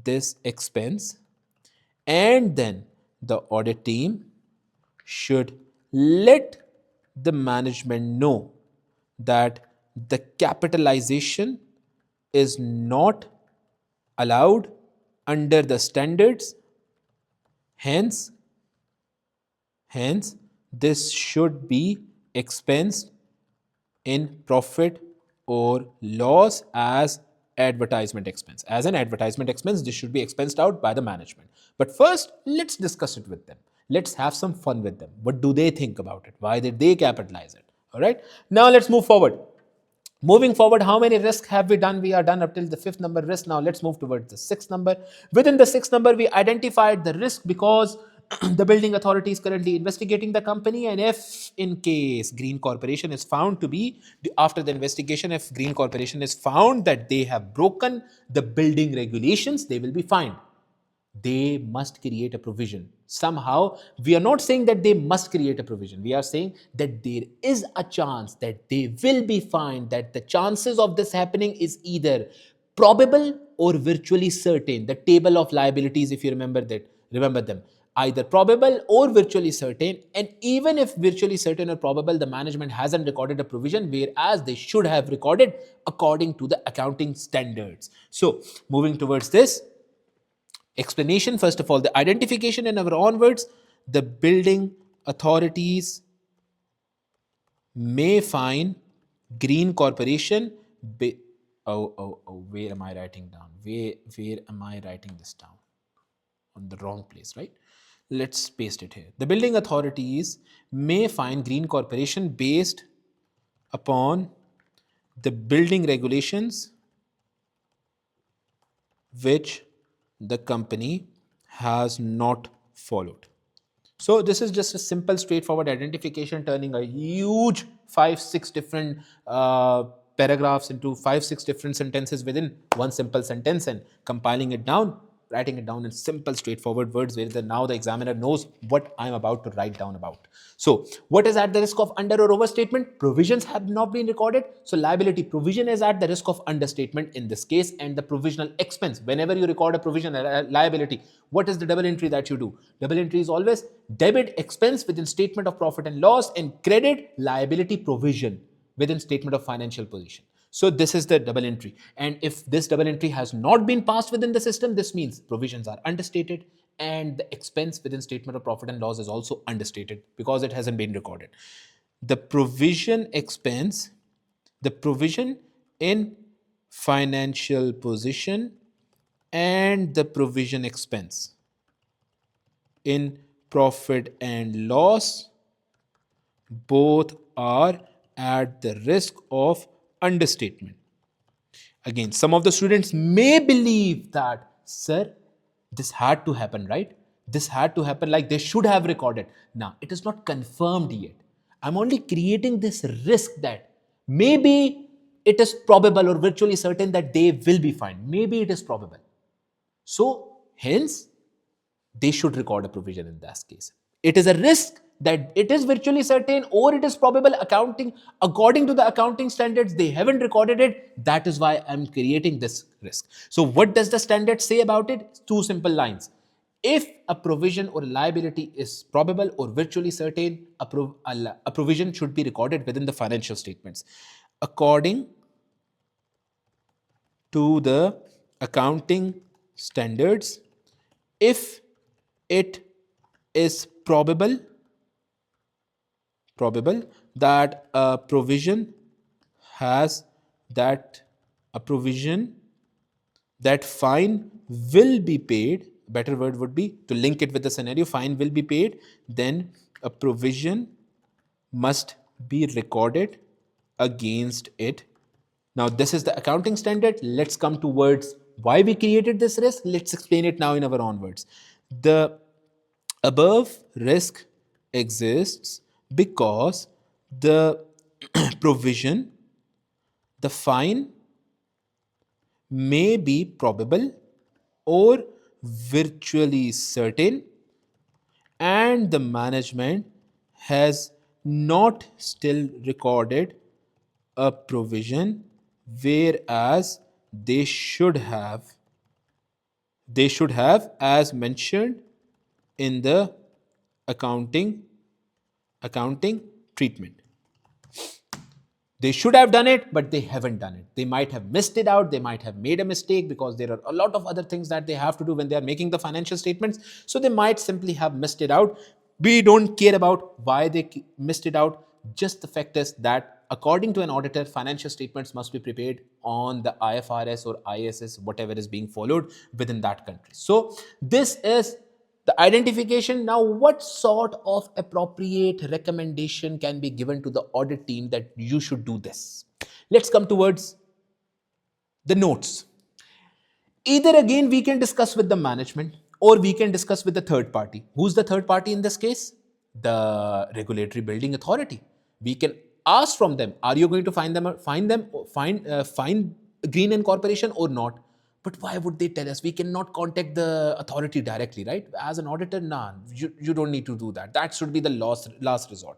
Speaker 1: this expense, and then the audit team should let the management know that the capitalization is not allowed under the standards. Hence, this should be expensed in profit or loss as advertisement expense. As an advertisement expense, this should be expensed out by the management. But first, let's discuss it with them. Let's have some fun with them. What do they think about it? Why did they capitalize it? All right. Now let's move forward. Moving forward, how many risks have we done? We are done up till the fifth number risk. Now let's move towards the sixth number. Within the sixth number, we identified the risk because the building authority is currently investigating the company, and if in case Green Corporation is found to be, after the investigation, if Green Corporation is found that they have broken the building regulations, they will be fined. They must create a provision. Somehow, we are not saying that they must create a provision. We are saying that there is a chance that they will be fined, that the chances of this happening is either probable or virtually certain. The table of liabilities, if you remember them. Either probable or virtually certain, and even if virtually certain or probable, the management hasn't recorded a provision, whereas they should have recorded according to the accounting standards. So, moving towards this explanation, first of all, the identification in our own words, the building authorities may fine Green Corporation. Where am I writing down? Where am I writing this down? On the wrong place, right? Let's paste it here. The building authorities may fine Green Corporation based upon the building regulations which the company has not followed. So this is just a simple, straightforward identification, turning a huge 5-6 different paragraphs into 5-6 different sentences within one simple sentence and compiling it down. writing it down in simple, straightforward words where now the examiner knows what I'm about to write down about. So, what is at the risk of under or overstatement? Provisions have not been recorded. So, liability provision is at the risk of understatement in this case, and the provisional expense. Whenever you record a provision, a liability, what is the double entry that you do? Double entry is always debit expense within statement of profit and loss and credit liability provision within statement of financial position. So this is the double entry. And if this double entry has not been passed within the system, this means provisions are understated and the expense within statement of profit and loss is also understated because it hasn't been recorded. The provision expense, the provision in financial position and the provision expense in profit and loss both are at the risk of understatement. Again, some of the students may believe that, sir, this had to happen, right? This had to happen, like they should have recorded. Now, it is not confirmed yet. I'm only creating this risk that maybe it is probable or virtually certain that they will be fined. Maybe it is probable. So, hence, they should record a provision in that case. It is a risk that it is virtually certain or it is probable accounting according to the accounting standards they haven't recorded it. That is why I'm creating this risk. So what does the standard say about it? Two simple lines. If a provision or a liability is probable or virtually certain, a provision should be recorded within the financial statements according to the accounting standards. If it is probable that a provision has that a provision that fine will be paid, better word would be to link it with the scenario, fine will be paid, then a provision must be recorded against it. Now, this is the accounting standard. Let's come to words why we created this risk. Let's explain it now in our own words. The above risk exists because the provision, the fine may be probable or virtually certain, and the management has not still recorded a provision, whereas they should have as mentioned in the accounting treatment. They should have done it, but they haven't done it. They might have missed it out. They might have made a mistake because there are a lot of other things that they have to do when they are making the financial statements. So they might simply have missed it out. We don't care about why they missed it out. Just the fact is that according to an auditor, financial statements must be prepared on the IFRS or ISS, whatever is being followed within that country. So this is the identification. Now, what sort of appropriate recommendation can be given to the audit team that you should do this? Let's come towards the notes. Either again, we can discuss with the management or we can discuss with the third party. Who's the third party in this case? The regulatory building authority. We can ask from them, are you going to find Green Incorporation or not? But why would they tell us? We cannot contact the authority directly, right? As an auditor, nah, you don't need to do that. That should be the last resort.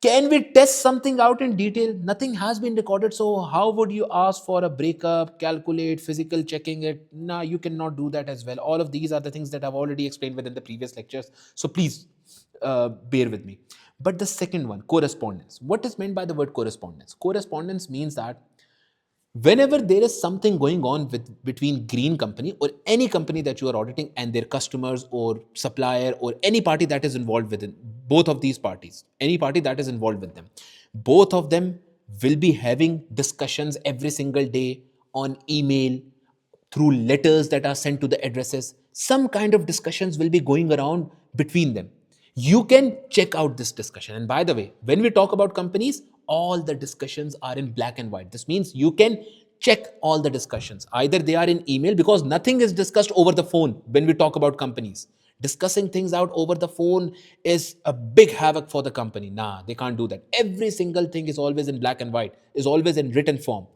Speaker 1: Can we test something out in detail? Nothing has been recorded. So how would you ask for a breakup, calculate, physical checking it? Nah, you cannot do that as well. All of these are the things that I've already explained within the previous lectures. So please bear with me. But the second one, correspondence. What is meant by the word correspondence? Correspondence means that whenever there is something going on between green company or any company that you are auditing and their customers or supplier or any party that is involved within both of these parties, any party that is involved with them, both of them will be having discussions every single day on email, through letters that are sent to the addresses. Some kind of discussions will be going around between them. You can check out this discussion. And by the way, when we talk about companies, all the discussions are in black and white. This means you can check all the discussions. Either they are in email, because nothing is discussed over the phone when we talk about companies. Discussing things out over the phone is a big havoc for the company. Nah, they can't do that. Every single thing is always in black and white, is always in written form.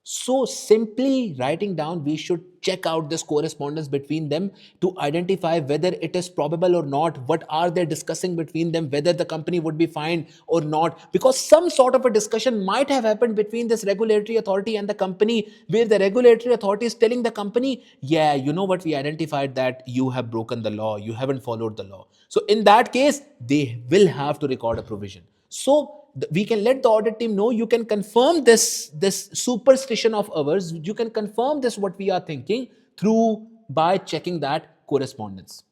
Speaker 1: So simply writing down, we should check out this correspondence between them to identify whether it is probable or not. What are they discussing between them? Whether the company would be fined or not? Because some sort of a discussion might have happened between this regulatory authority and the company, where the regulatory authority is telling the company, yeah, you know what, we identified that you have broken the law, you haven't followed the law. So in that case, they will have to record a provision. So we can let the audit team know, you can confirm this superstition of ours, you can confirm this what we are thinking through by checking that correspondence.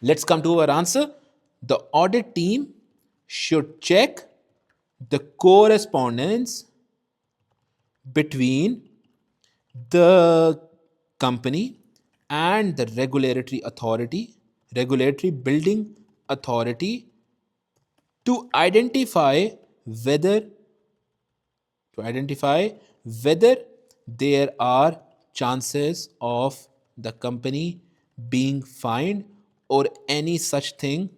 Speaker 1: Let's come to our answer. The audit team should check the correspondence between the company and the regulatory building authority to identify whether to identify whether there are chances of the company being fined or any such thing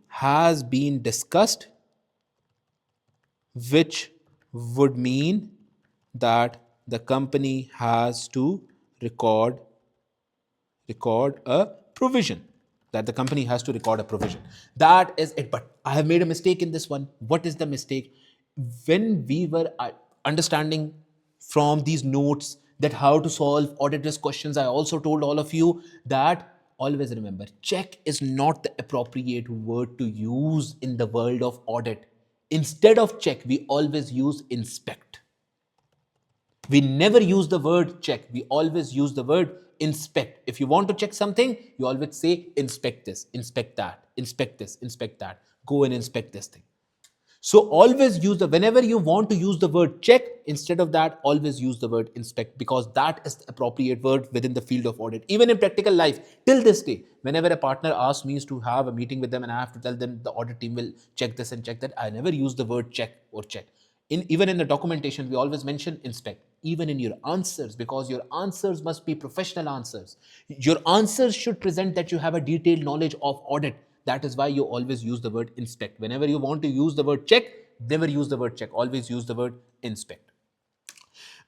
Speaker 1: has been discussed, which would mean that the company has to record record a provision that the company has to record a provision. That is it. But I have made a mistake in this one. What is the mistake? When we were understanding from these notes that how to solve audit risk questions, I also told all of you that always remember, check is not the appropriate word to use in the world of audit. Instead of check, we always use inspect. We never use the word check. We always use the word inspect. If you want to check something, you always say inspect this, inspect that, inspect this, inspect that. Go and inspect this thing. So always use whenever you want to use the word check, instead of that, always use the word inspect, because that is the appropriate word within the field of audit. Even in practical life, till this day, whenever a partner asks me to have a meeting with them and I have to tell them the audit team will check this and check that, I never use the word check or check. Even in the documentation, we always mention inspect. Even in your answers, because your answers must be professional answers. Your answers should present that you have a detailed knowledge of audit. That is why you always use the word inspect. Whenever you want to use the word check, never use the word check. Always use the word inspect.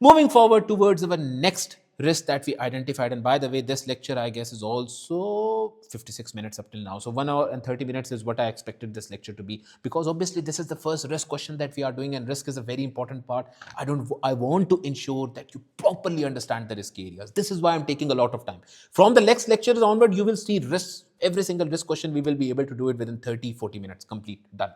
Speaker 1: Moving forward towards our next risk that we identified. And by the way, this lecture, I guess, is also 56 minutes up till now. So 1 hour and 30 minutes is what I expected this lecture to be, because obviously this is the first risk question that we are doing, and risk is a very important part. I want to ensure that you properly understand the risk areas. This is why I'm taking a lot of time. From the next lectures onward, you will see risks. Every single risk question, we will be able to do it within 30-40 minutes, complete, done.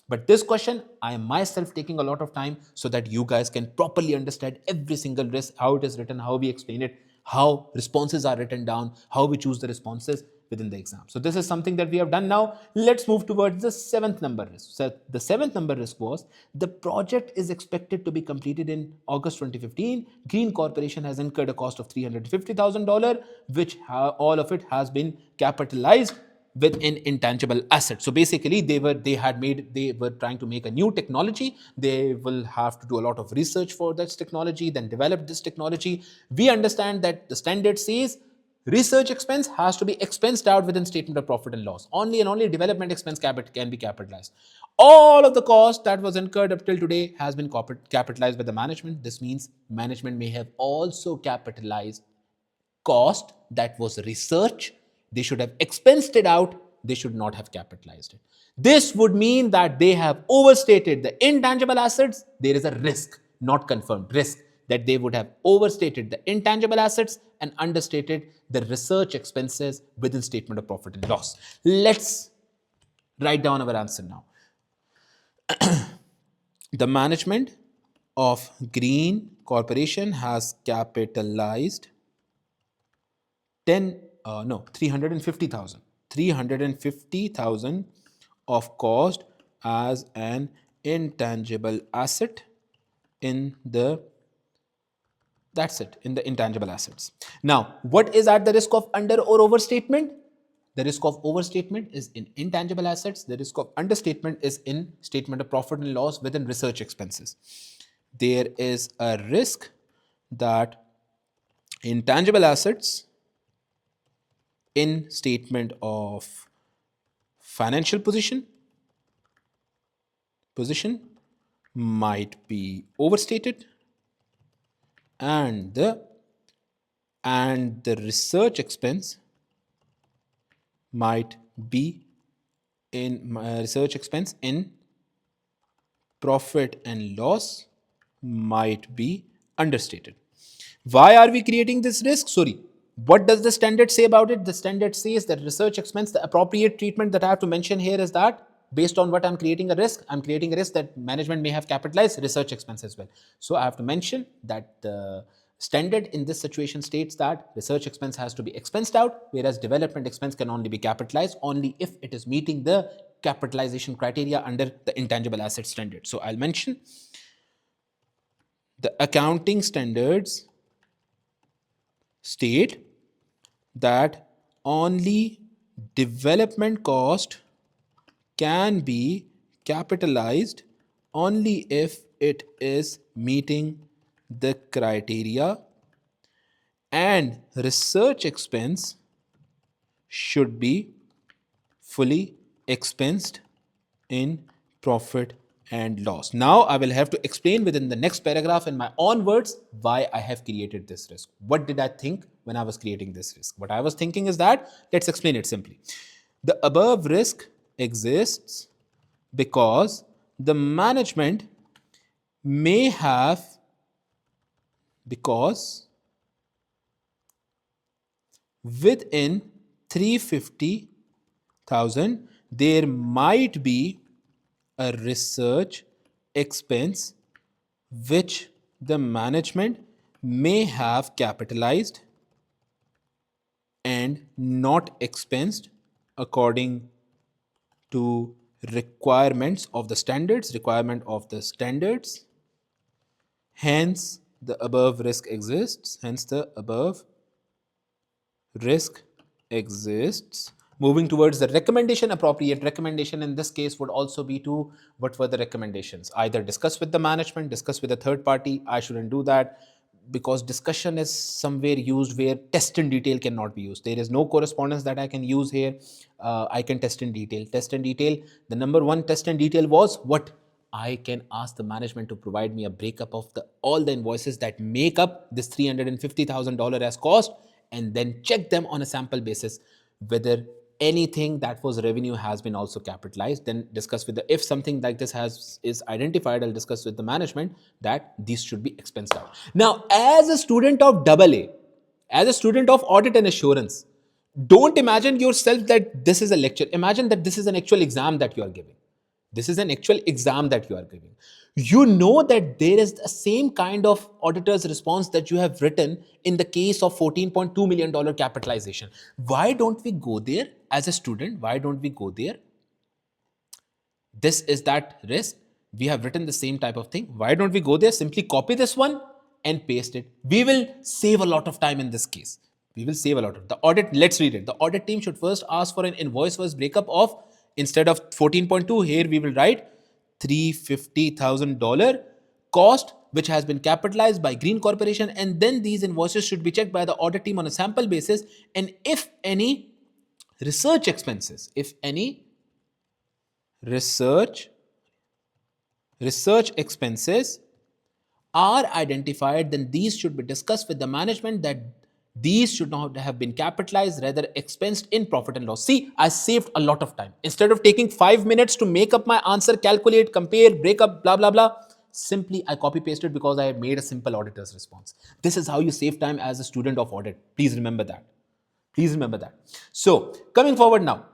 Speaker 1: But this question, I am myself taking a lot of time so that you guys can properly understand every single risk, how it is written, how we explain it, how responses are written down, how we choose the responses within the exam. So this is something that we have done now. Let's move towards the 7th number risk. So the 7th number risk was, the project is expected to be completed in August 2015. Green Corporation has incurred a cost of $350,000, which all of it has been capitalized with an intangible asset. So basically, they were trying to make a new technology. They will have to do a lot of research for this technology, then develop this technology. We understand that the standard says research expense has to be expensed out within statement of profit and loss. Only and only development expense can be capitalized. All of the cost that was incurred up till today has been capitalized by the management. This means management may have also capitalized cost that was research. They should have expensed it out. They should not have capitalized it. This would mean that they have overstated the intangible assets. There is a risk, not confirmed risk, that they would have overstated the intangible assets and understated the research expenses within statement of profit and loss. Let's write down our answer now. The management of Green Corporation has capitalized 350,000 of cost as an intangible asset in the in the intangible assets. Now, what is at the risk of under or overstatement? The risk of overstatement is in intangible assets. The risk of understatement is in statement of profit and loss within research expenses. There is a risk that intangible assets in statement of financial position might be overstated, and the research expense might be in research expense in profit and loss might be understated. Why are we creating this risk? Sorry. What does the standard say about it? The standard says that research expense, the appropriate treatment that I have to mention here is that based on what I'm creating a risk, I'm creating a risk that management may have capitalized research expense as well. So I have to mention that the standard in this situation states that research expense has to be expensed out, whereas development expense can only be capitalized only if it is meeting the capitalization criteria under the intangible asset standard. So I'll mention the accounting standards state that only development cost can be capitalized only if it is meeting the criteria, and research expense should be fully expensed in profit and loss. Now I will have to explain within the next paragraph in my own words why I have created this risk. What did I think when I was creating this risk? What I was thinking is that, let's explain it simply. The above risk exists because the management may have, because within 350,000 there might be a research expense which the management may have capitalized and not expensed according to requirement of the standards. Hence the above risk exists. Moving towards the recommendation, appropriate recommendation in this case would also be to, what were the recommendations? Either discuss with the management, discuss with a third party. I shouldn't do that because discussion is somewhere used where test in detail cannot be used. There is no correspondence that I can use here. I can test in detail. Test in detail. The number one test in detail was what? I can ask the management to provide me a breakup of all the invoices that make up this $350,000 as cost, and then check them on a sample basis whether anything that was revenue has been also capitalized. Then discuss with the, if something like this is identified, I'll discuss with the management that these should be expensed out. Now, as a student of AA, as a student of audit and assurance, don't imagine yourself that this is a lecture. Imagine that this is an actual exam that you are giving. This is an actual exam that you are giving. You know that there is the same kind of auditor's response that you have written in the case of $14.2 million capitalization. Why don't we go there as a student? Why don't we go there? This is that risk. We have written the same type of thing. Why don't we go there? Simply copy this one and paste it. We will save a lot of time in this case. We will save a lot of the audit. Let's read it. The audit team should first ask for an invoice first breakup of, instead of 14.2, here we will write $350,000 cost which has been capitalized by Green Corporation, and then these invoices should be checked by the audit team on a sample basis, and if any research expenses, if any research expenses are identified, then these should be discussed with the management that these should not have been capitalized, rather expensed in profit and loss. See, I saved a lot of time. Instead of taking 5 minutes to make up my answer, calculate, compare, break up, blah, blah, blah, simply I copy pasted because I have made a simple auditor's response. This is how you save time as a student of audit. Please remember that. Please remember that. So, coming forward now.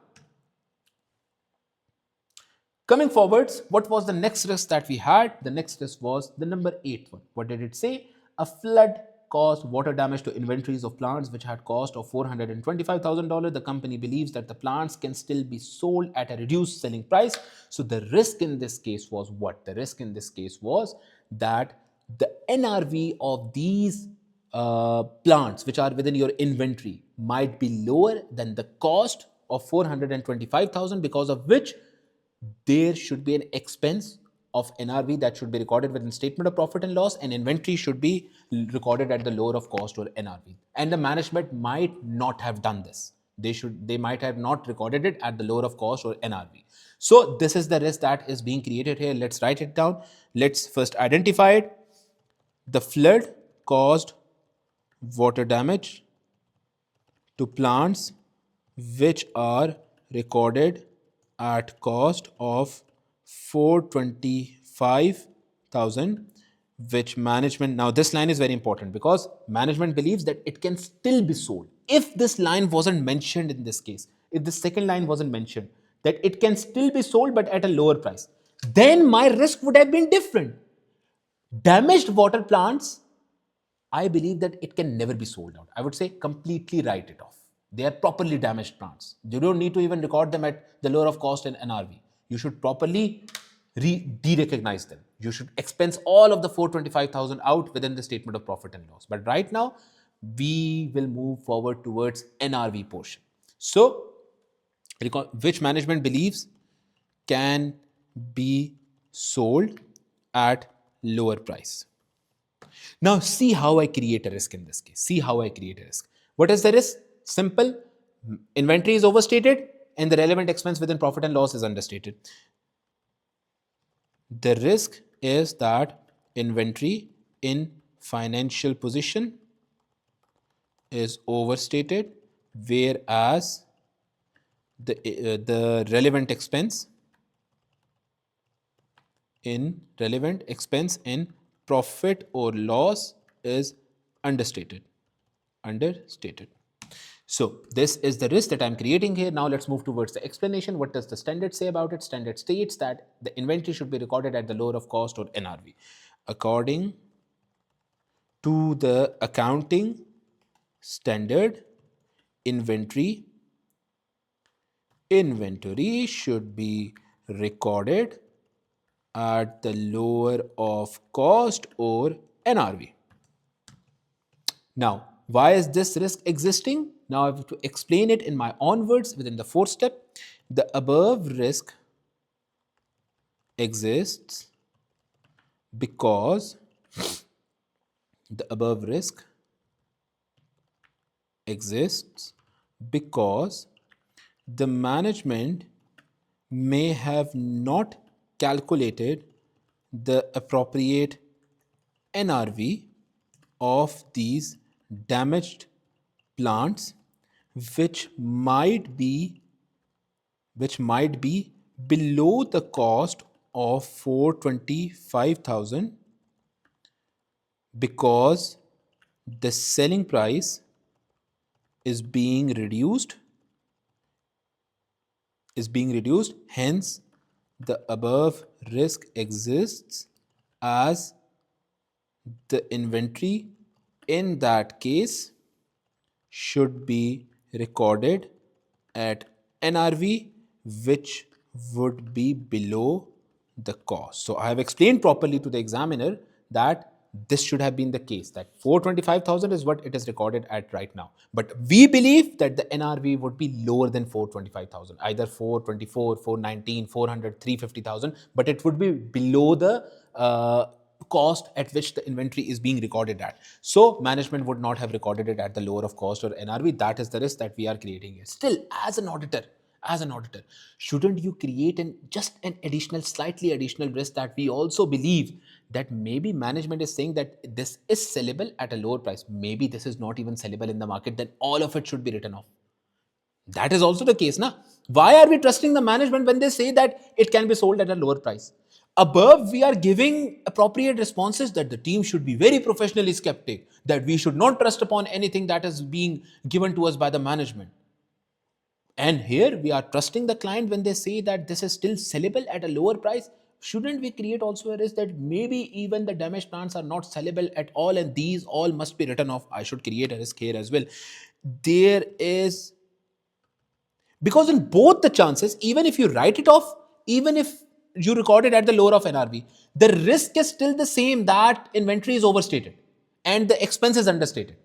Speaker 1: Coming forwards, what was the next risk that we had? The next risk was the number 8 one. What did it say? A flood caused water damage to inventories of plants which had cost of $425,000. The company believes that the plants can still be sold at a reduced selling price. So the risk in this case was what? The risk in this case was that the NRV of these plants which are within your inventory might be lower than the cost of 425,000, because of which there should be an expense of NRV that should be recorded within statement of profit and loss, and inventory should be recorded at the lower of cost or NRV. And the management might not have done this. They might have not recorded it at the lower of cost or NRV. So this is the risk that is being created here. Let's write it down. Let's first identify it. The flood caused water damage to plants which are recorded at cost of 425,000, which management, now this line is very important because management believes that it can still be sold. If this line wasn't mentioned in this case, if the second line wasn't mentioned, that it can still be sold but at a lower price, then my risk would have been different. Damaged water plants, I believe that it can never be sold out. I would say completely write it off. They are properly damaged plants. You don't need to even record them at the lower of cost and NRV. You should properly de-recognize them. You should expense all of the 425,000 out within the statement of profit and loss. But right now, we will move forward towards NRV portion. So, which management believes can be sold at lower price. Now see how I create a risk in this case. See how I create a risk. What is the risk? Simple. Inventory is overstated and the relevant expense within profit and loss is understated. The risk is that inventory in financial position is overstated, whereas the relevant expense in profit or loss is understated. So this is the risk that I'm creating here. Now let's move towards the explanation. What does the standard say about it? Standard states that the inventory should be recorded at the lower of cost or NRV. According to the accounting standard, inventory should be recorded at the lower of cost or NRV. Now, why is this risk existing? Now I have to explain it in my own words within the fourth step. The above risk exists because the management may have not calculated the appropriate NRV of these damaged plants, which might be below the cost of 425,000 because the selling price is being reduced. Hence the above risk exists as the inventory in that case should be recorded at NRV, which would be below the cost. So I have explained properly to the examiner that this should have been the case, that 425,000 is what it is recorded at right now. But we believe that the NRV would be lower than 425,000, either 424, 419, 400, 350,000, but it would be below the cost at which the inventory is being recorded at. So management would not have recorded it at the lower of cost or NRV. That is the risk that we are creating here. Still, as an auditor, shouldn't you create slightly additional risk that we also believe that maybe management is saying that this is sellable at a lower price. Maybe this is not even sellable in the market, then all of it should be written off. That is also the case, na? Why are we trusting the management when they say that it can be sold at a lower price? Above, we are giving appropriate responses that the team should be very professionally skeptic, that we should not trust upon anything that is being given to us by the management. And here we are trusting the client when they say that this is still sellable at a lower price. Shouldn't we create also a risk that maybe even the damaged plants are not sellable at all and these all must be written off? I should create a risk here as well. Because in both the chances, even if you write it off, even if you record it at the lower of NRV, the risk is still the same, that inventory is overstated and the expense is understated.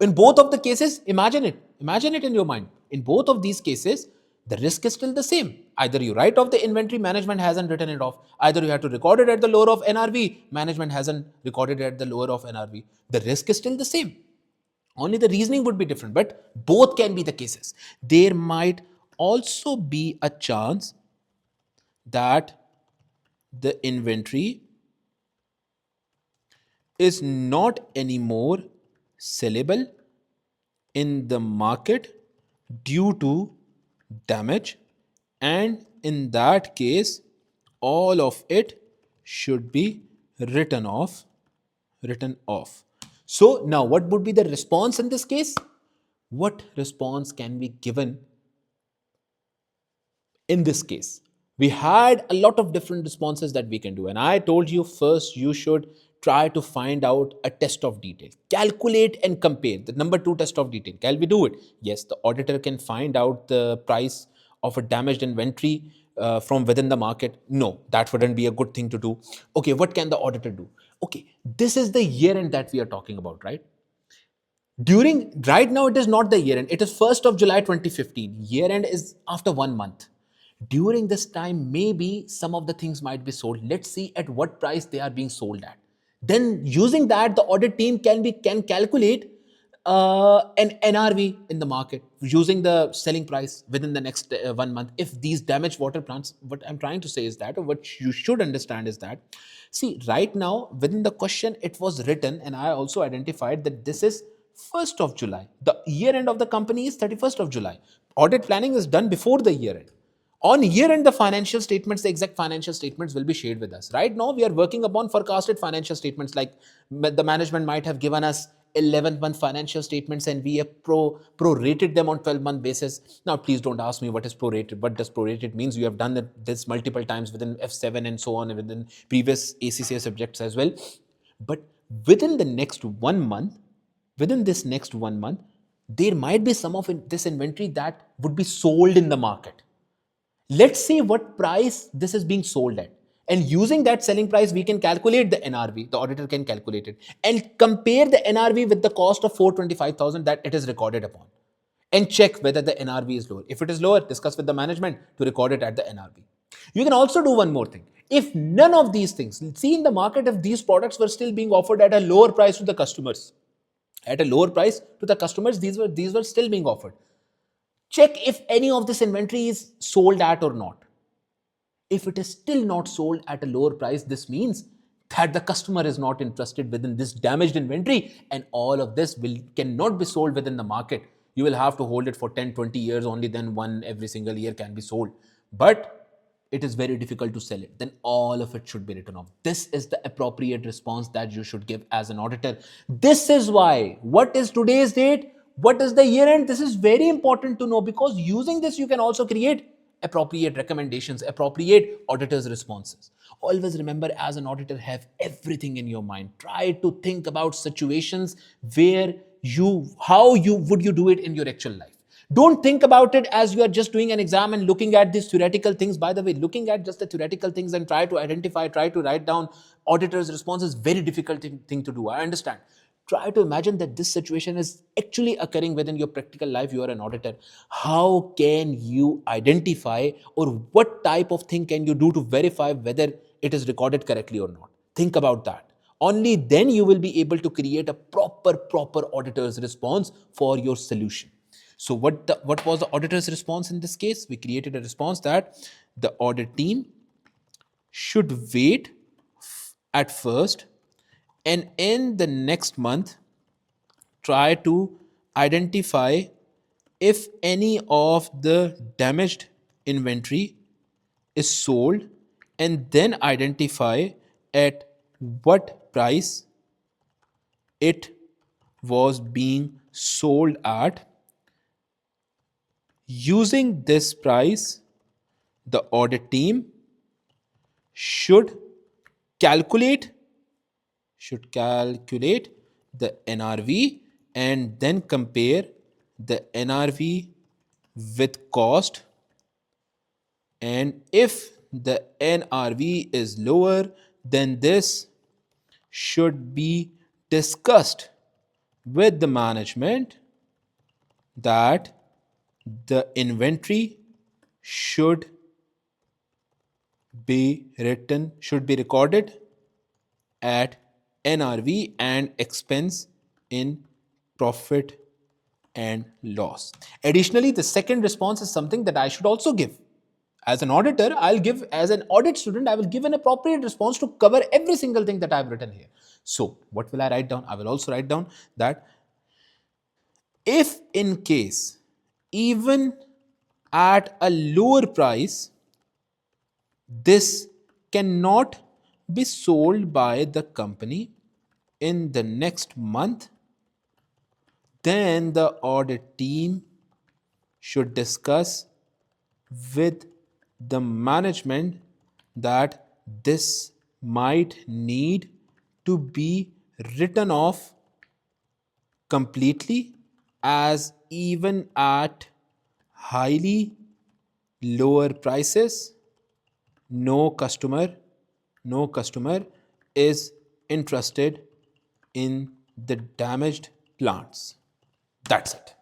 Speaker 1: In both of the cases, imagine it in your mind. In both of these cases, the risk is still the same. Either you write off the inventory, management hasn't written it off. Either you have to record it at the lower of NRV, management hasn't recorded it at the lower of NRV. The risk is still the same. Only the reasoning would be different, but both can be the cases. There might also be a chance that the inventory is not anymore sellable in the market due to damage, and in that case all of it should be written off. So now what would be the response in this case? What response can be given in this case? We had a lot of different responses that we can do, and I told you first you should try to find out a test of detail, calculate and compare. The number two, test of detail. Can we do it? Yes, the auditor can find out the price of a damaged inventory from within the market. No, that wouldn't be a good thing to do. Okay, what can the auditor do? Okay, this is the year end that we are talking about, right? During right now it is not the year end, it is 1st of July 2015. Year end is after 1 month. During this time maybe some of the things might be sold. Let's see at what price they are being sold at. Then using that the audit team can calculate an NRV in the market using the selling price within the next 1 month. If these damaged water plants, what I'm trying to say is that, or what you should understand is that, see, right now within the question it was written, and I also identified that this is 1st of July. The year end of the company is 31st of July. Audit planning is done before the year end. On year end, the financial statements, the exact financial statements will be shared with us. Right now, we are working upon forecasted financial statements, like the management might have given us 11-month financial statements and we have prorated them on 12-month basis. Now, please don't ask me what is prorated. What does prorated means? You have done this multiple times within F7 and so on, and within previous ACCA subjects as well. But within the next 1 month, within this next 1 month, there might be some of this inventory that would be sold in the market. Let's see what price this is being sold at. And using that selling price, we can calculate the NRV. The auditor can calculate it and compare the NRV with the cost of 425,000 that it is recorded upon, and check whether the NRV is lower. If it is lower, discuss with the management to record it at the NRV. You can also do one more thing. If none of these things, see in the market, if these products were still being offered at a lower price to the customers, these were still being offered. Check if any of this inventory is sold at or not. If it is still not sold at a lower price, this means that the customer is not interested within this damaged inventory, and all of this cannot be sold within the market. You will have to hold it for 10-20 years, only then one every single year can be sold. But it is very difficult to sell it, then all of it should be written off. This is the appropriate response that you should give as an auditor. This is why, what is today's date? What is the year end? This is very important to know, because using this you can also create appropriate recommendations, appropriate auditors' responses. Always remember, as an auditor, have everything in your mind. Try to think about situations where how would you do it in your actual life. Don't think about it as you are just doing an exam and looking at these theoretical things. By the way, looking at just the theoretical things and try to write down auditors' responses, very difficult thing to do. I understand. Try to imagine that this situation is actually occurring within your practical life. You are an auditor. How can you identify, or what type of thing can you do to verify whether it is recorded correctly or not? Think about that. Only then you will be able to create a proper auditor's response for your solution. So what was the auditor's response in this case? We created a response that the audit team should wait at first, and in the next month try to identify if any of the damaged inventory is sold, and then identify at what price it was being sold at. Using this price, the audit team should calculate the NRV and then compare the NRV with cost. And if the NRV is lower, then this should be discussed with the management that the inventory should should be recorded at NRV and expense in profit and loss. Additionally, the second response is something that I should also give. As an auditor, I'll give, as an audit student, I will give an appropriate response to cover every single thing that I've written here. So, what will I write down? I will also write down that if in case, even at a lower price, this cannot be sold by the company in the next month, then the audit team should discuss with the management that this might need to be written off completely, as even at highly lower prices, no customer no customer is interested in the damaged plants. That's it.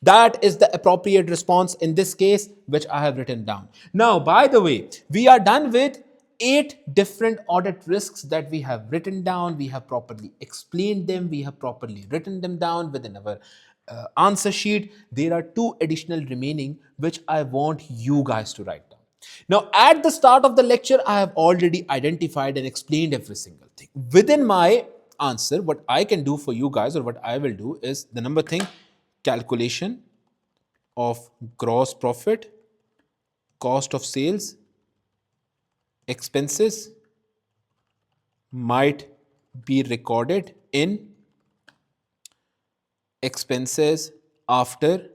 Speaker 1: That is the appropriate response in this case, which I have written down. Now, by the way, we are done with 8 different audit risks that we have written down. We have properly explained them. We have properly written them down within our answer sheet. There are 2 additional remaining, which I want you guys to write down. Now, at the start of the lecture, I have already identified and explained every single thing. Within my answer, what I can do for you guys, or what I will do, is the number thing: calculation of gross profit, cost of sales, expenses might be recorded in expenses after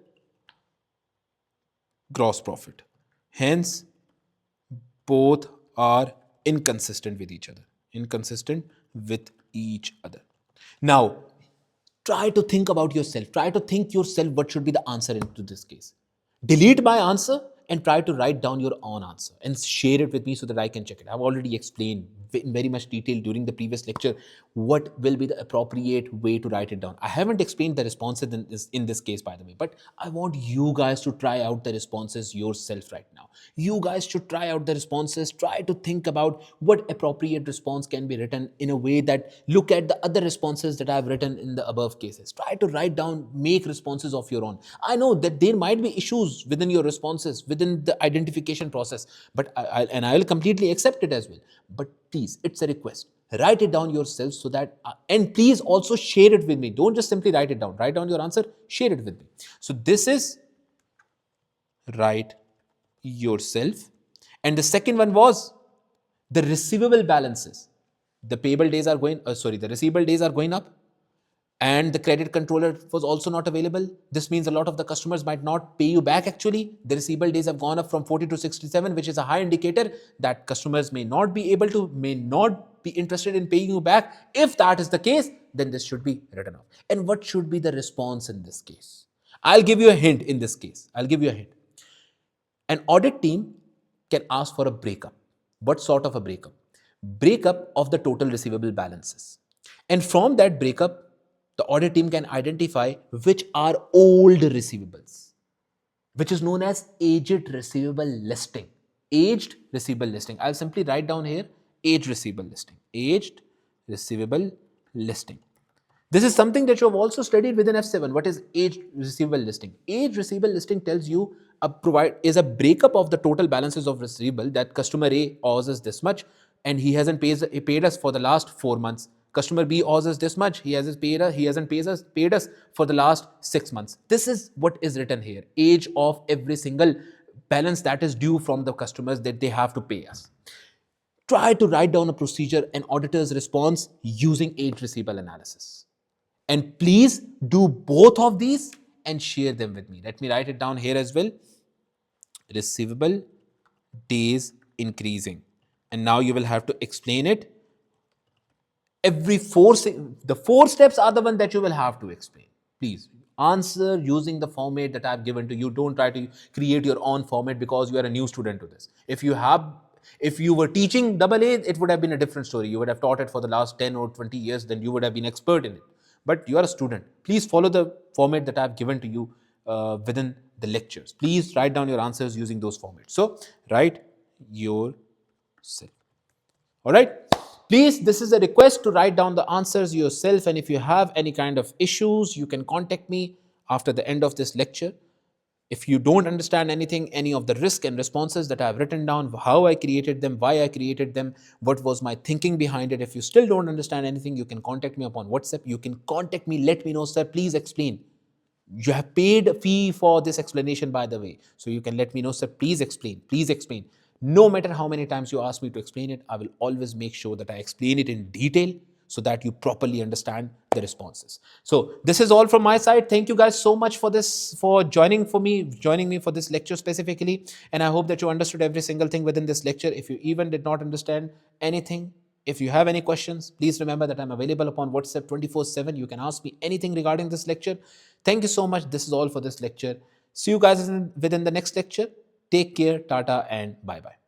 Speaker 1: gross profit. Hence, both are inconsistent with each other. Inconsistent with each other. Now, try to think about yourself. Try to think yourself what should be the answer into this case. Delete my answer and try to write down your own answer and share it with me so that I can check it. I've already explained in very much detail during the previous lecture what will be the appropriate way to write it down. I haven't explained the responses in this case, by the way, but I want you guys to try out the responses yourself right now. You guys should try out the responses. Try to think about what appropriate response can be written in a way that look at the other responses that I've written in the above cases. Try to write down, make responses of your own. I know that there might be issues within your responses, within the identification process, but I will completely accept it as well. But please, it's a request. Write it down yourself so that, and please also share it with me. Don't just simply write it down. Write down your answer, share it with me. So this is write yourself. And the second one was the receivable balances. The payable days are going, the receivable days are going up, and the credit controller was also not available. This means a lot of the customers might not pay you back actually. The receivable days have gone up from 40 to 67, which is a high indicator that customers may not be interested in paying you back. If that is the case, then this should be written off. And what should be the response in this case? I'll give you a hint in this case. I'll give you a hint. An audit team can ask for a breakup. What sort of a breakup? Breakup of the total receivable balances. And from that breakup, the audit team can identify which are old receivables, which is known as aged receivable listing. Aged receivable listing. I'll simply write down here aged receivable listing. Aged receivable listing. This is something that you have also studied within F7. What is aged receivable listing? Aged receivable listing tells you is a breakup of the total balances of receivable that customer A owes us this much and he hasn't paid us for the last 4 months. Customer B owes us this much. He hasn't paid us for the last 6 months. This is what is written here. Age of every single balance that is due from the customers that they have to pay us. Try to write down a procedure and auditor's response using age receivable analysis. And please do both of these and share them with me. Let me write it down here as well. Receivable days increasing. And now you will have to explain it. The 4 steps are the one that you will have to explain. Please answer using the format that I've given to you. Don't try to create your own format because you are a new student to this. If you were teaching AA, it would have been a different story. You would have taught it for the last 10 or 20 years, then you would have been expert in it. But you are a student. Please follow the format that I've given to you within the lectures. Please write down your answers using those formats. So, write yourself. All right. Please, this is a request to write down the answers yourself. And if you have any kind of issues, you can contact me after the end of this lecture. If you don't understand anything, any of the risk and responses that I've written down, how I created them, why I created them, what was my thinking behind it, if you still don't understand anything, you can contact me upon WhatsApp. You can contact me, let me know, sir, please explain. You have paid a fee for this explanation, by the way. So you can let me know, sir, please explain, please explain. No matter how many times you ask me to explain it, I will always make sure that I explain it in detail so that you properly understand the responses. So this is all from my side. Thank you guys so much for this, for joining me for this lecture specifically. And I hope that you understood every single thing within this lecture. If you even did not understand anything, if you have any questions, please remember that I'm available upon WhatsApp 24/7. You can ask me anything regarding this lecture. Thank you so much. This is all for this lecture. See you guys within the next lecture. Take care, tata, and bye bye.